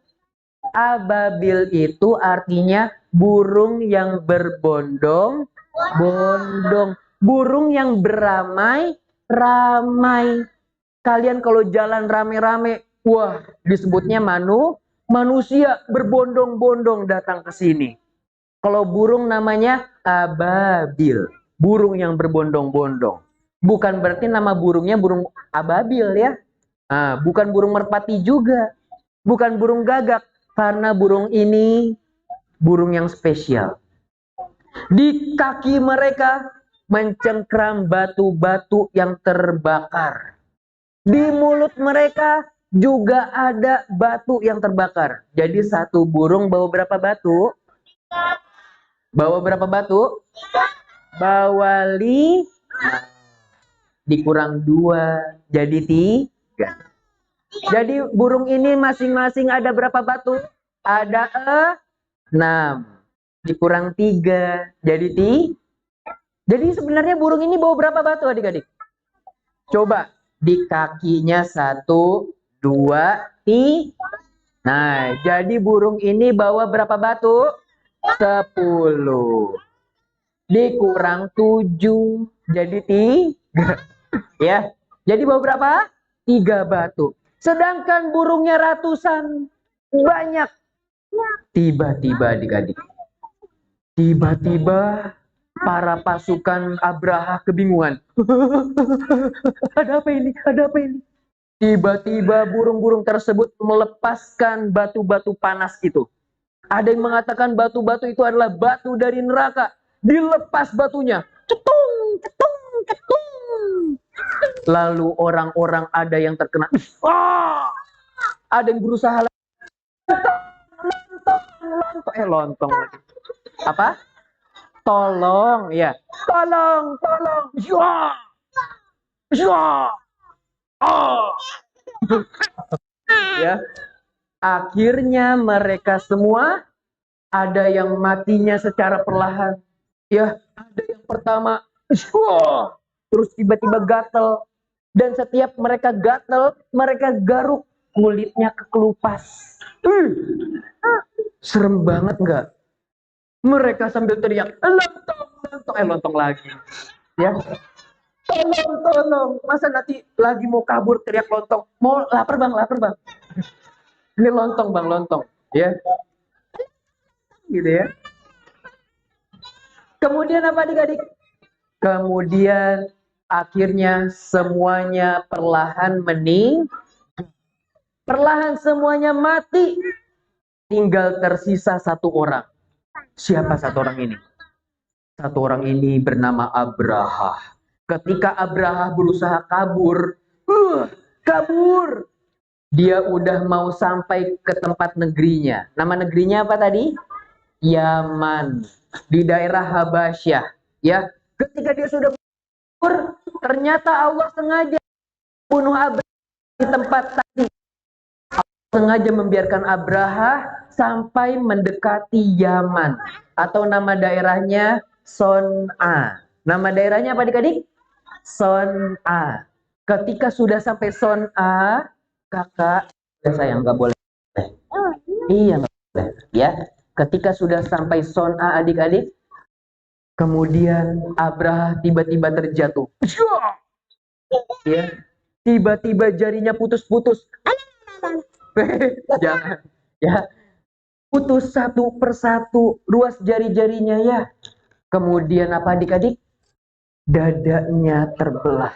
Ababil itu artinya burung yang berbondong-bondong. Burung yang beramai-ramai. Kalian kalau jalan rame-rame, wah, disebutnya manusia berbondong-bondong datang ke sini. Kalau burung namanya ababil, burung yang berbondong-bondong. Bukan berarti nama burungnya burung ababil ya. Bukan burung merpati juga. Bukan burung gagak. Karena burung ini burung yang spesial. Di kaki mereka mencengkram batu-batu yang terbakar. Di mulut mereka juga ada batu yang terbakar. Jadi satu burung bawa berapa batu? Bawa berapa batu? Bawa 5. Dikurang 2 jadi 3. Jadi burung ini masing-masing ada berapa batu? Ada 6. Dikurang 3 jadi 3. Jadi sebenarnya burung ini bawa berapa batu adik-adik? Coba di kakinya 1, 2, 3. Nah, jadi burung ini bawa berapa batu? 10. Dikurang 7 jadi 3. Ya. Jadi bawa berapa? 3 batu. Sedangkan burungnya ratusan, banyak. Tiba-tiba adik-adik. Tiba-tiba para pasukan Abraha kebingungan. Ada apa ini? Ada apa ini? Tiba-tiba burung-burung tersebut melepaskan batu-batu panas itu. Ada yang mengatakan batu-batu itu adalah batu dari neraka. Dilepas batunya. Cetung, cetung, cetung. Lalu orang-orang ada yang terkena. Ada yang berusaha lontong lagi. Apa? Tolong, ya. Tolong, tolong. Ya. Akhirnya mereka semua ada yang matinya secara perlahan. Ya, ada yang pertama, terus tiba-tiba gatel. Dan setiap mereka gatel, mereka garuk, kulitnya kekelupas. Serem banget nggak? Mereka sambil teriak, lontong, lontong, lontong lagi. Ya, tolong, tolong. Masa nanti lagi mau kabur teriak lontong? Mau lapar bang, lapar bang. Ini lontong bang, lontong. Ya, gitu ya. Kemudian apa adik-adik? Kemudian akhirnya semuanya perlahan perlahan semuanya mati. Tinggal tersisa 1 orang. Siapa 1 orang ini? 1 orang ini bernama Abraha. Ketika Abraha berusaha kabur, kabur. Dia udah mau sampai ke tempat negerinya. Nama negerinya apa tadi? Yaman. Di daerah Habasyah. Ya, ketika dia sudah kabur, ternyata Allah sengaja bunuh Abraha di tempat tadi. Sengaja membiarkan Abraha sampai mendekati Yaman, atau nama daerahnya Son'a. Nama daerahnya apa adik-adik? Son'a. Ketika sudah sampai Son'a, kakak, sayang nggak boleh. Iya nggak boleh. Ya, ketika sudah sampai Son'a adik-adik, kemudian Abraha tiba-tiba terjatuh. Ya, tiba-tiba jarinya putus-putus. Jangan, ya, putus satu persatu ruas jari-jarinya ya. Kemudian apa adik-adik? Dadanya terbelah.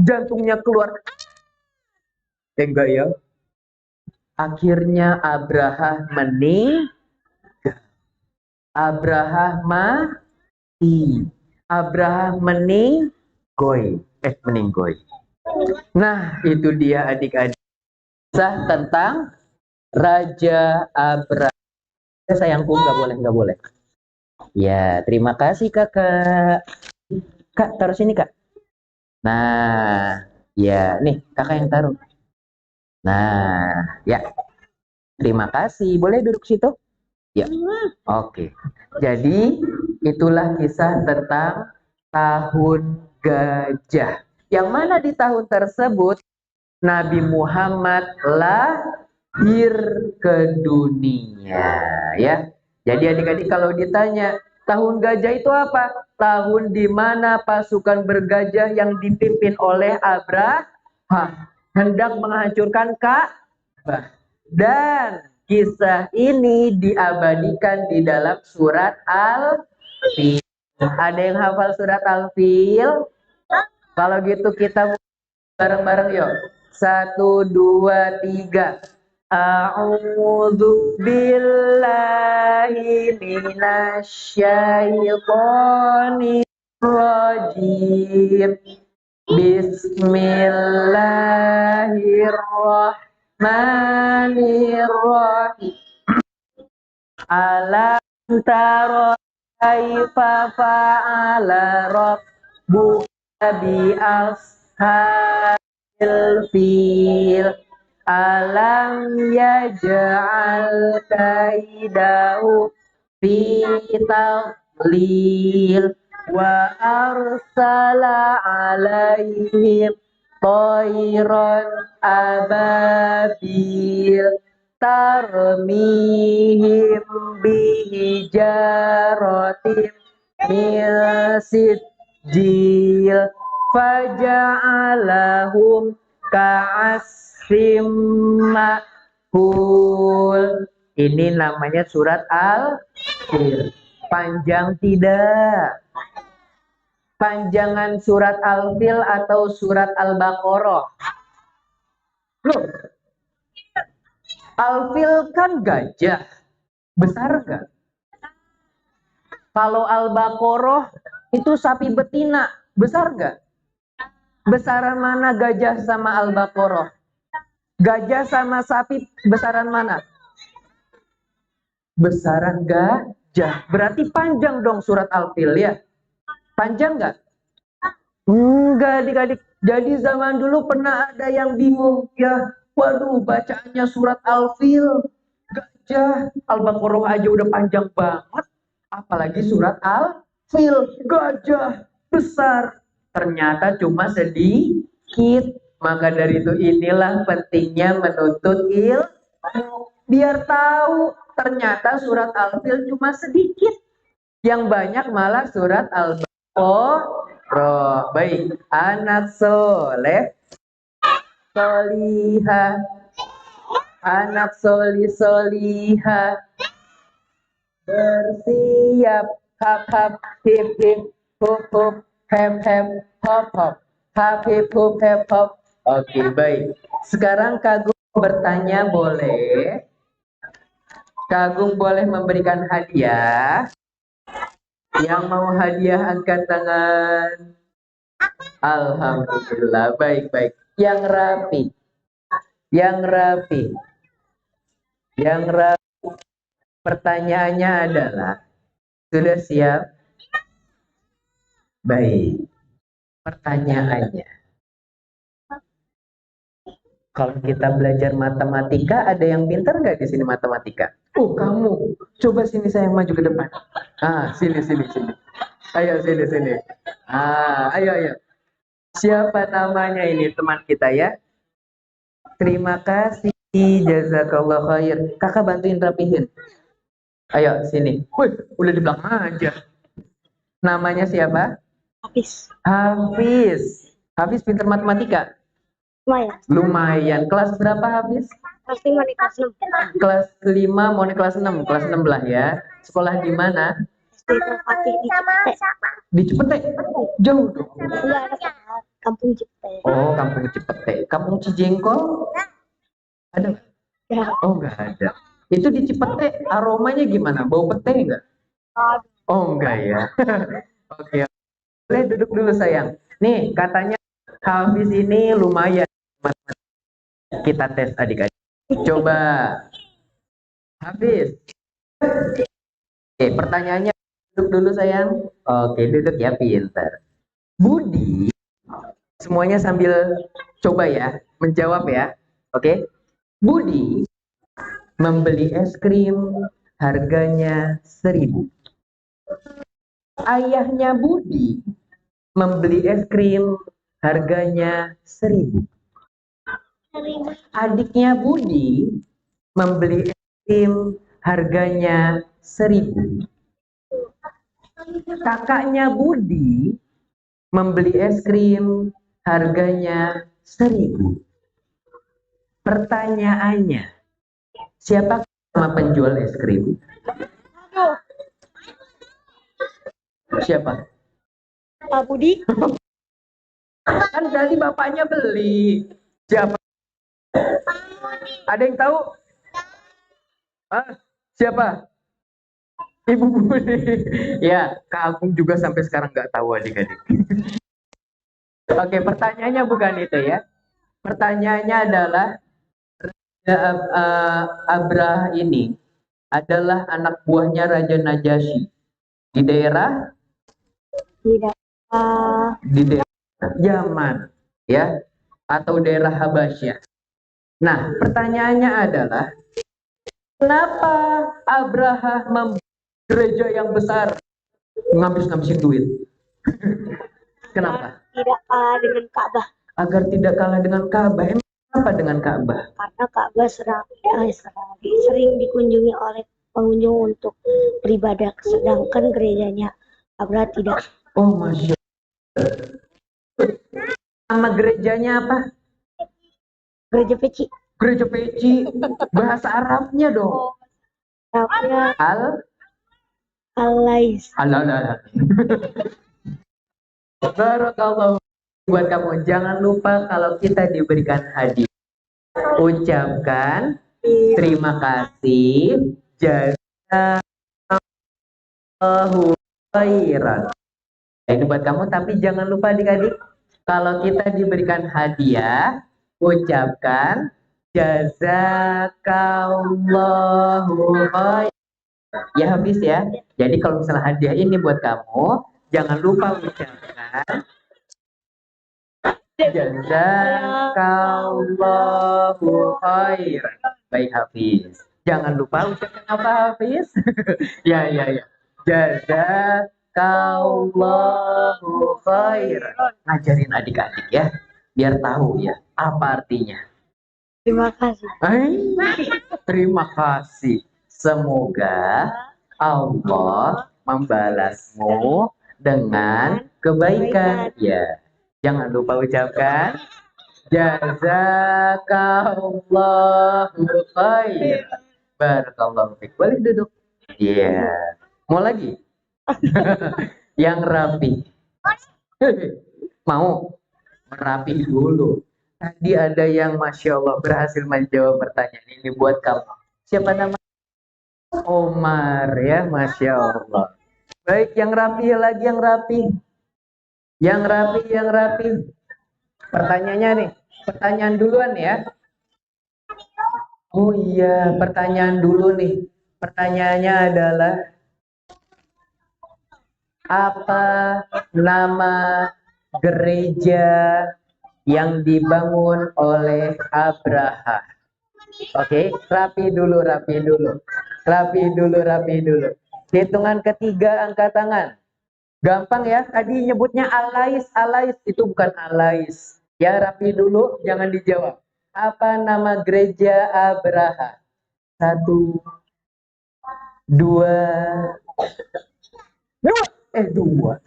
Jantungnya keluar. Enggak ya. Akhirnya Abraha meninggal. Abraha mati. Abraha meninggoy. Meninggoy. Nah, itu dia adik-adik. Kisah tentang Raja Abraha. Sayangku, nggak boleh. Ya, terima kasih kakak. Kak, taruh sini kak. Nah, ya, nih kakak yang taruh. Nah, ya. Terima kasih. Boleh duduk situ? Ya. Oke. Jadi itulah kisah tentang tahun gajah. Yang mana di tahun tersebut Nabi Muhammad lahir ke dunia, ya. Jadi adik-adik kalau ditanya tahun gajah itu apa? Tahun di mana pasukan bergajah yang dipimpin oleh Abraham hendak menghancurkan Ka'bah. Dan kisah ini diabadikan di dalam surat Al-Fil. Ada yang hafal surat Al-Fil? Kalau gitu kita bareng-bareng yuk. 1, 2, 3. A'udzu billahi minasyaitonir rajim. Bismillahirrahmanirrahim. Alam tara kaifa fa'ala rabbuka bi ashabil fil. Alam yaj'al kaidahu fi tadlil wa arsala alaihim tayran ababil tarmihim bihijaratin min sijil faja'alahum ka'asfim ma'kul. Ini namanya surat Al-Fil. Panjang tidak? Panjangan surat Al-Fil atau surat Al-Baqarah? Loh, Al-Fil kan gajah. Besar nggak? Kalau Al-Baqarah itu sapi betina. Besar nggak? Besaran mana gajah sama Al-Baqarah? Gajah sama sapi besaran mana? Besaran gajah. Berarti panjang dong surat Al-Fil ya? Panjang nggak? Enggak adik-adik. Jadi zaman dulu pernah ada yang bingung. Ya, waduh bacaannya surat Al-Fil. Gajah. Al-Baqarah aja udah panjang banget. Apalagi surat Al-Fil. Gajah. Besar. Ternyata cuma sedikit. Maka dari itu inilah pentingnya menuntut ilmu. Biar tahu ternyata surat Al-Fil cuma sedikit. Yang banyak malah surat Al-Baqarah. Baik, anak soleh, solihah, anak solihah, bersiap, hap hap, hip hip, hup hup, hem hem, hop hop, hap hip hup hep hop. Oke, baik. Sekarang Kagum bertanya boleh? Kagum boleh memberikan hadiah? Yang mau hadiah angkat tangan. Alhamdulillah, baik-baik. Yang rapi. Yang rapi. Yang rapi. Pertanyaannya adalah, sudah siap? Baik. Pertanyaannya, kalau kita belajar matematika, ada yang pintar nggak di sini matematika? Oh, kamu. Coba sini saya maju ke depan. Sini. Ayo, sini. Ayo. Siapa namanya ini teman kita ya? Terima kasih. Jazakallah khair. Kakak bantuin rapihin. Ayo, sini. Wih, udah di belakang aja. Namanya siapa? Hafiz. Hafiz pintar matematika? Lumayan. Kelas berapa Hafiz? Kelas 5 di kelas 6. Kelas 5 mau kelas 6. Kelas 6 lah ya. Sekolah di mana? SD Fatih di Cipete. Di Cipete? Jauh dong. Enggak ada Kampung Cipete. Oh, Kampung Cipete. Kampung Cijengkol? Ada nggak? Ya. Oh, nggak ada. Itu di Cipete aromanya gimana? Bau pete nggak? Oh, enggak ya. Oke. Boleh duduk dulu sayang. Nih, katanya Hafiz ini lumayan. Kita tes adik-adik. Coba. Hafiz. Oke, pertanyaannya duduk dulu sayang. Oke, duduk ya, pintar. Budi, semuanya sambil coba ya, menjawab ya. Oke. Budi, membeli es krim, harganya 1.000. Ayahnya Budi membeli es krim, harganya 1.000. Adiknya Budi membeli es krim, harganya 1.000. Kakaknya Budi membeli es krim, harganya 1.000. Pertanyaannya, siapa nama penjual es krim? Siapa? Pak Budi. Kan tadi bapaknya beli. Siapa? Ada yang tahu? Siapa? Ibu Budi. Ya, Kak Agung juga sampai sekarang nggak tahu adik-adik. Oke, pertanyaannya bukan itu ya. Pertanyaannya adalah Abrah ini adalah anak buahnya Raja Najasyi di daerah Tidak. Yaman, ya, atau daerah Habasyah. Nah, pertanyaannya adalah kenapa Abraha membangun gereja yang besar ngabis-ngabisin duit? Kenapa? Tidak kalah dengan Ka'bah. Agar tidak kalah dengan Ka'bah. Emang apa dengan Ka'bah? Karena Ka'bah sering dikunjungi oleh pengunjung untuk beribadah, sedangkan gerejanya Abraha tidak. Oh, Masya Allah. Nama gerejanya apa? Gereja Peci. Gereja Peci. Bahasa Arabnya dong. Arabnya Alais. Alais. Barakallahu buat kamu. Jangan lupa kalau kita diberikan hadiah, ucapkan terima kasih, jazakallahu khairan. Ini buat kamu, tapi jangan lupa adik-adik, kalau kita diberikan hadiah, ucapkan jazakallahu khairan. Ya, habis ya. Jadi kalau misalnya hadiah ini buat kamu, jangan lupa ucapkan jazakallahu khairan. Baik Hafiz. Jangan lupa ucapkan apa Hafiz? Ya. Jazakallahu khairan. Ngajarin adik-adik ya, biar tahu ya apa artinya. Terima kasih. Terima kasih. Semoga Allah membalasmu dengan kebaikan. Ya, jangan lupa ucapkan jazakallahu khairan. Barakallahu fiik. Boleh duduk. Iya. Mau lagi? Yang rapi. Mau merapi dulu. Tadi ada yang Masya Allah berhasil menjawab pertanyaan ini buat kamu. Siapa nama? Omar ya, Masya Allah. Baik, yang rapi lagi, yang rapi. Yang rapi. Pertanyaannya nih, pertanyaan duluan ya. Oh iya, pertanyaan dulu nih. Pertanyaannya adalah apa nama gereja yang dibangun oleh Abraha? Oke, rapi dulu. Hitungan ketiga angkat tangan. Gampang ya, tadi nyebutnya Alais, itu bukan Alais. Ya, rapi dulu, jangan dijawab. Apa nama gereja Abraha? 1, 2, 2.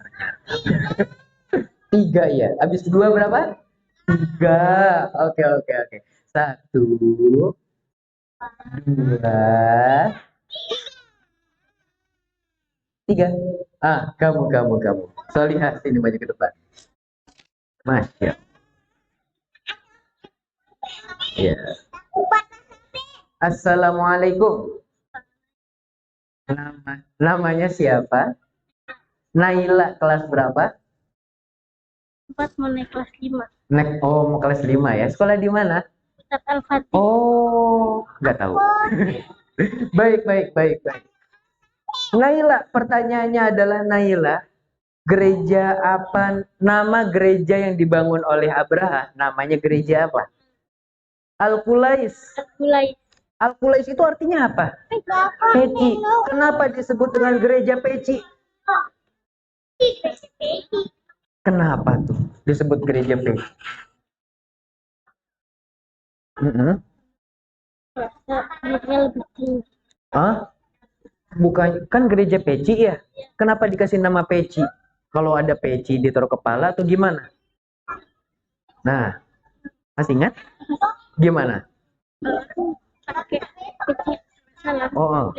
3 ya. Habis 2 berapa? 3. Oke. 1, 2, 3. Kamu. Solihah, sini maju ke depan. Masya. Ya. Assalamualaikum. Namanya siapa? Naila, kelas berapa? 4 mau naik kelas 5. Mau kelas 5 ya. Sekolah di mana? Ustadz Al-Fatih. Oh, nggak tahu. Baik. Naila, pertanyaannya adalah Naila, gereja apa? Nama gereja yang dibangun oleh Abraha, namanya gereja apa? Al-Qulais. Al-Qulais itu artinya apa? Peci. Kenapa disebut dengan gereja peci? Kenapa tuh disebut gereja peci? Rasa lebih tinggi. Hah? Bukan, kan gereja peci ya? Kenapa dikasih nama peci? Kalau ada peci ditaruh kepala atau gimana? Nah, masih ingat? Gimana? Pakai peci salah. Oh,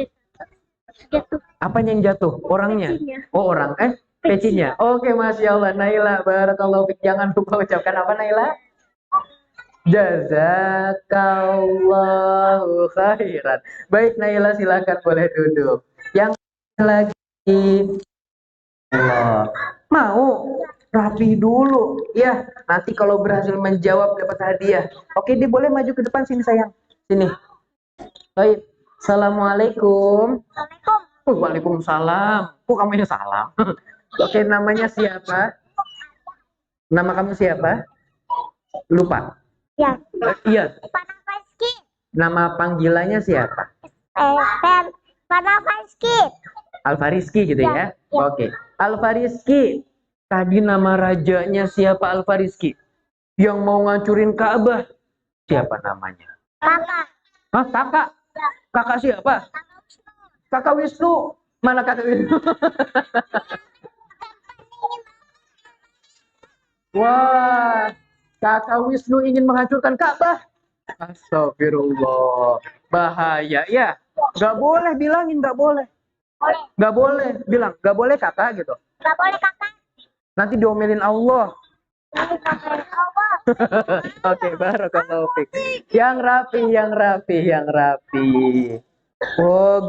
Jatuh apanya yang jatuh? Orangnya? pecinya. Oh, orang. Pecinya. Oke, Masya Allah. Naila, barakallahu fiik. Jangan lupa ucapkan apa, Naila? Jazakallahu khairan. Baik, Naila, silakan boleh duduk. Yang lagi Allah. Mau rapi dulu ya. Nanti kalau berhasil menjawab dapat hadiah. Oke, dia boleh maju ke depan sini sayang. Sini. Baik. Assalamualaikum. Waalaikumsalam. Kok kamu yang salam? Oke, namanya siapa? Nama kamu siapa? Lupa. Ya. Iya. Panafaiski. Nama panggilannya siapa? Panafaiski. Alfariski gitu ya? Ya. Oke. Alfariski. Tadi nama rajanya siapa Alfariski? Yang mau ngancurin Ka'bah. Siapa namanya? Kakak. Hah, kakak? Kakak siapa? Kakak Wisnu. Mana kakak Wisnu? Wah, kakak Wisnu ingin menghancurkan Ka'bah. Astagfirullah. Bahaya ya. Gak boleh bilangin, gak boleh. Gak boleh bilang, gak boleh kakak gitu. Gak boleh kakak. Nanti diomelin Allah. Allah. Oke, barakallahu fiik. Yang rapi. Oh,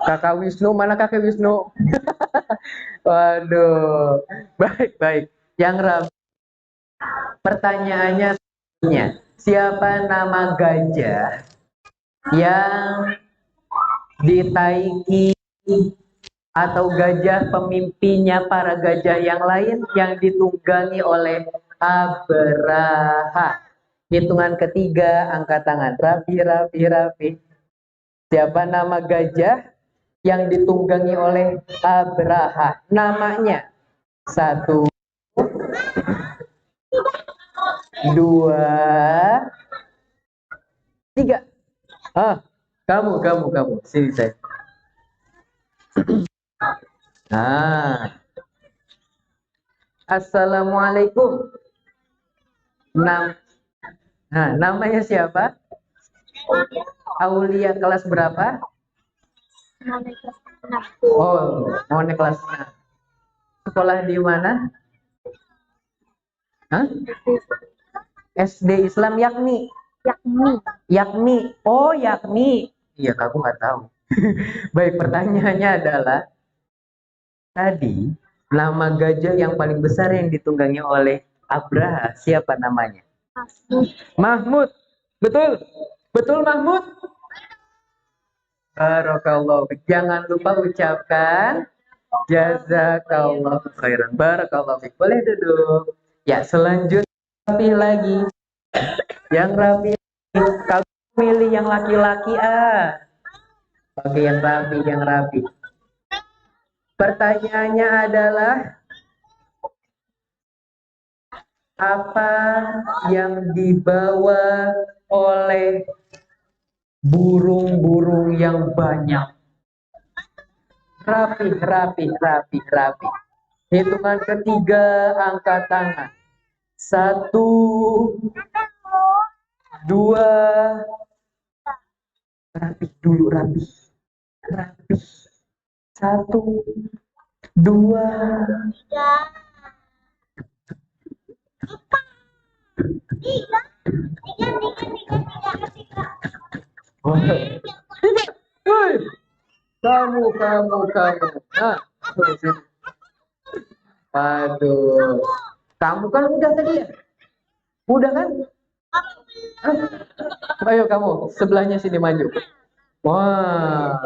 kakak Wisnu, mana kakak Wisnu? Waduh, baik. Yang rapi. Pertanyaannya, siapa nama gajah yang ditaiki atau gajah pemimpinnya para gajah yang lain yang ditunggangi oleh Abraha? Hitungan ketiga, angkat tangan. Rapi. Siapa nama gajah yang ditunggangi oleh Abraha? Namanya. 1, 2, 3. Kamu. Sini saya. Assalamualaikum. Namanya siapa? Aulia, kelas berapa? Oh, mau naik kelas 6. Sekolah di mana? SD Islam yakni. Oh, yakni. Iya, aku nggak tahu. Baik, pertanyaannya adalah tadi nama gajah yang paling besar yang ditunggangi oleh Abraha siapa namanya? Mahmud. Betul Mahmud. Barakallahu. Jangan lupa ucapkan jazakallahu khairan. Barakallahu. Boleh duduk. Ya, selanjutnya rapi lagi. Yang rapi. Kalau pilih yang laki-laki Oke, yang rapi. Pertanyaannya adalah apa yang dibawa oleh burung-burung yang banyak? Rapi. Hitungan ketiga, angkat tangan. 1, 2. Rapi dulu. 1, 2. Kamu. Aduh. Kamu kan udah tadi ya? Udah kan? Ayo kamu, sebelahnya sini maju. Wah.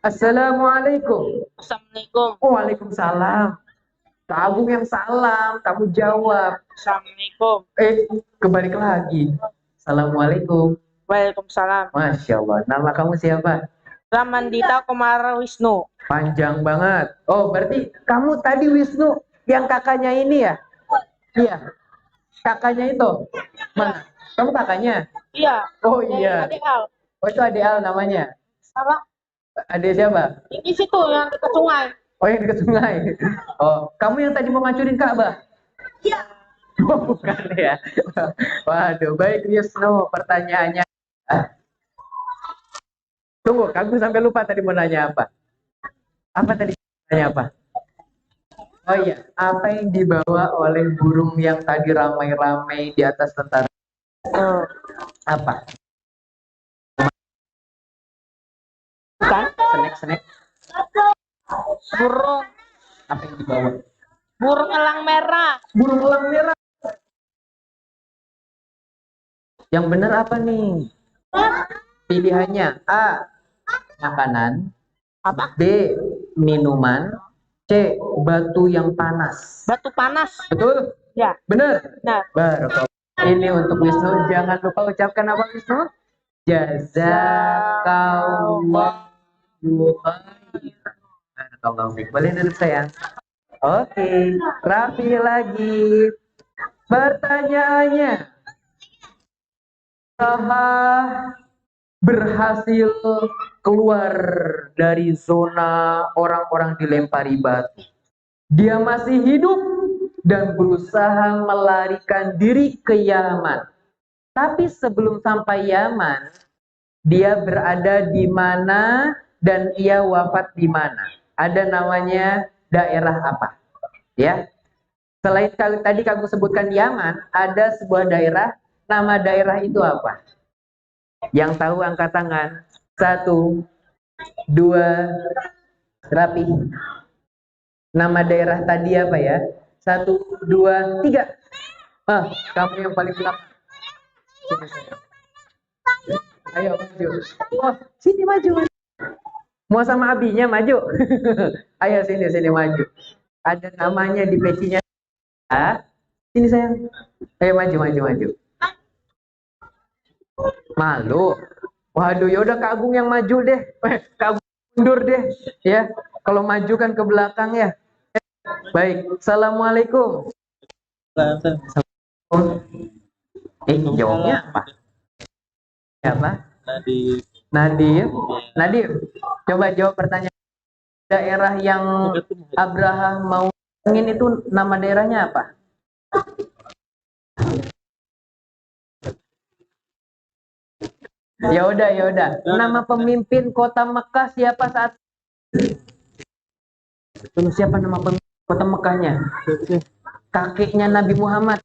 Assalamualaikum. Waalaikumsalam. Kamu yang salam, kamu jawab. Assalamualaikum. Kebalik lagi. Assalamualaikum. Waalaikumsalam. Masya Allah. Nama kamu siapa? Ramandita Kumara Wisnu. Panjang banget. Oh, berarti kamu tadi Wisnu yang kakaknya ini ya? Iya. Kakaknya itu. Mana? Kamu kakaknya? Iya. Oh Dari iya. Adik Al. Oh itu Ade Al namanya. Apa? Ade siapa? Di situ yang dekat sungai. Oh yang dekat sungai. Oh, kamu yang tadi mau ngancurin Ka'bah? Iya. Oh, bukan ya. Waduh, baik Wisnu. Pertanyaannya. Tunggu, kamu sampai lupa tadi mau nanya apa? Apa tadi nanya apa? Oh iya, apa yang dibawa oleh burung yang tadi ramai-ramai di atas tentara? Apa? Bukan. Snack-snack. Burung. Apa yang dibawa? Burung elang merah. Burung elang merah. Yang benar apa nih? Pilihannya A. Makanan. Apa? B. Minuman. C. Batu yang panas. Batu panas. Betul? Ya. Benar? Nah. Baru. Ini untuk Wisnu. Jangan lupa ucapkan apa Wisnu? Jazakallahu khairan. Barakallahu fiik. Boleh duduk sayang? Oke. Rapi lagi. Pertanyaannya. Berhasil keluar dari zona orang-orang dilempari batu. Dia masih hidup dan berusaha melarikan diri ke Yaman. Tapi sebelum sampai Yaman, dia berada di mana dan ia wafat di mana? Ada namanya daerah apa? Ya. Selain tadi kamu sebutkan Yaman, ada sebuah daerah. Nama daerah itu apa? Yang tahu angkat tangan. 1, 2, rapi. Nama daerah tadi apa ya? 1, 2, 3. Kamu yang paling belakang. Ayo maju. Oh, sini maju. Mau sama abinya maju. Ayo sini maju. Ada namanya di pecinya. Sini sayang. Ayo maju. Malu. Waduh, yaudah Kak Agung yang maju deh. Kak Agung mundur deh. Ya, kalau maju kan ke belakang ya. Baik. Assalamualaikum. Jawabnya apa? Siapa? Nadir. Coba jawab pertanyaan. Daerah yang Abraham mau ingin itu nama daerahnya apa? Ya udah. Nama pemimpin kota Mekah siapa saat itu? Siapa nama pemimpin kota Mekahnya? Kakeknya Nabi Muhammad.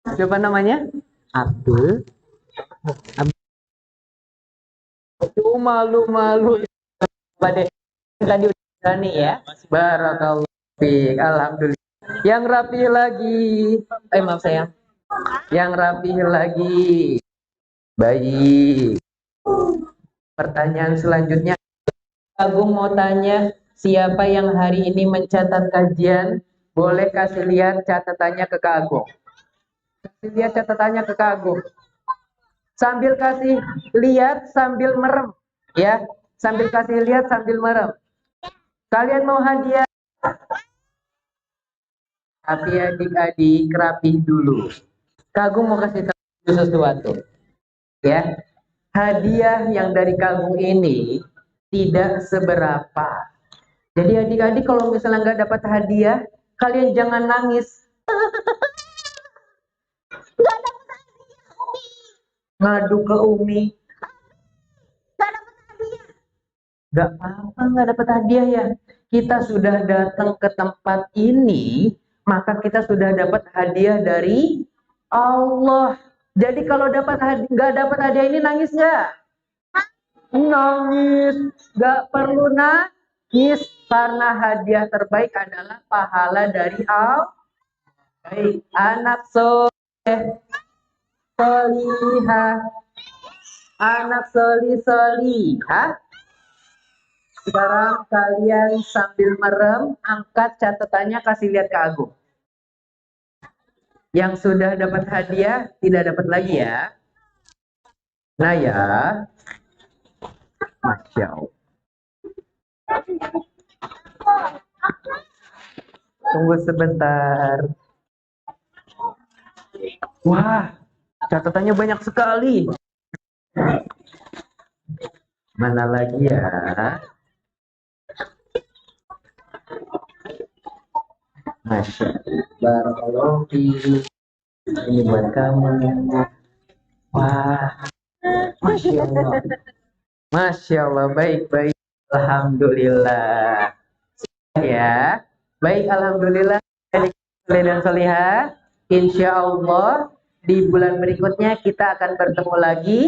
Coba namanya? Abdul. Malu. Pada tadi udah berani ya. Barakallahu fiik. Alhamdulillah. Yang rapi lagi. Maaf sayang. Yang rapi lagi. Baik. Pertanyaan selanjutnya. Agung mau tanya, siapa yang hari ini mencatat kajian? Boleh kasih lihat catatannya ke Kak Agung. Kasih lihat catatannya ke Kak Agung. Sambil kasih lihat sambil merem, ya. Sambil kasih lihat sambil merem. Kalian mau hadiah? Tapi adik-adik rapih dulu. Kak Agung mau kasih tahu sesuatu. Ya. Hadiah yang dari Kak Agung ini tidak seberapa. Jadi adik-adik kalau misalnya nggak dapat hadiah, kalian jangan nangis. Nggak dapat hadiah, Umi. Ngadu ke Umi. Nggak dapat hadiah. Nggak apa-apa nggak dapat hadiah ya. Kita sudah datang ke tempat ini, maka kita sudah dapat hadiah dari Allah. Jadi kalau nggak dapat hadiah ini nangis nggak? Nangis, nggak perlu nangis karena hadiah terbaik adalah pahala dari Allah. Baik, anak soleh, solihah, anak solihah. Sekarang kalian sambil merem, angkat catatannya kasih lihat ke Agung. Yang sudah dapat hadiah tidak dapat lagi ya. Nah ya, Masya Allah. Tunggu sebentar. Wah, catatannya banyak sekali. Mana lagi ya? Masya Allah. Barakallahu fiik. Ini buat kamu. Wah, Masya Allah. Masya Allah, baik. Alhamdulillah. Ya, baik. Alhamdulillah. Soleh dan solihah. Insya Allah di bulan berikutnya kita akan bertemu lagi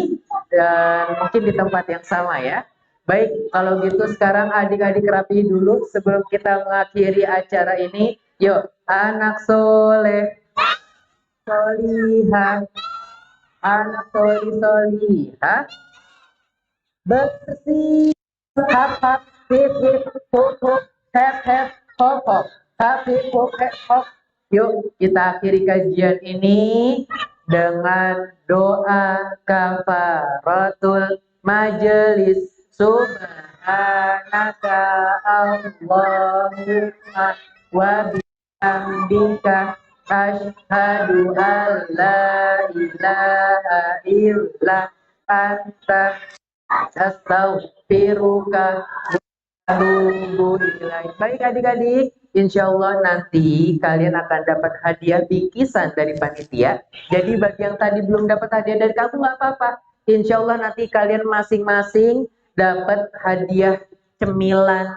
dan mungkin di tempat yang sama ya. Baik, kalau gitu sekarang adik-adik rapi dulu sebelum kita mengakhiri acara ini. Yuk, anak soleh, solihah, anak solihah, bersih, hap, hip, hip, hop, hop, hep, hop, hop, hap, hip, hop, hep, hop. Yuk kita akhiri kajian ini dengan doa kafaratul majelis. Subhanaka Allahumma wa bihamdika asyhadu an la ilaha illa anta astaghfiruka wa atubu ilaik. Baik adik-adik, insya Allah nanti kalian akan dapat hadiah bingkisan dari panitia. Jadi bagi yang tadi belum dapat hadiah dari kamu nggak apa-apa. Insya Allah nanti kalian masing-masing dapat hadiah cemilan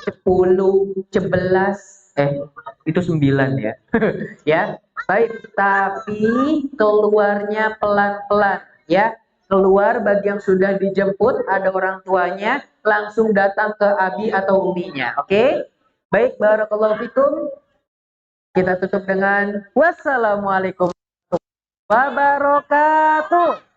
10, 11, itu 9 ya. Ya, baik. Tapi keluarnya pelan-pelan ya. Keluar bagi yang sudah dijemput ada orang tuanya langsung datang ke abi atau uminya. Oke? Baik, barakallahu fikum. Kita tutup dengan wassalamualaikum warahmatullahi wabarakatuh.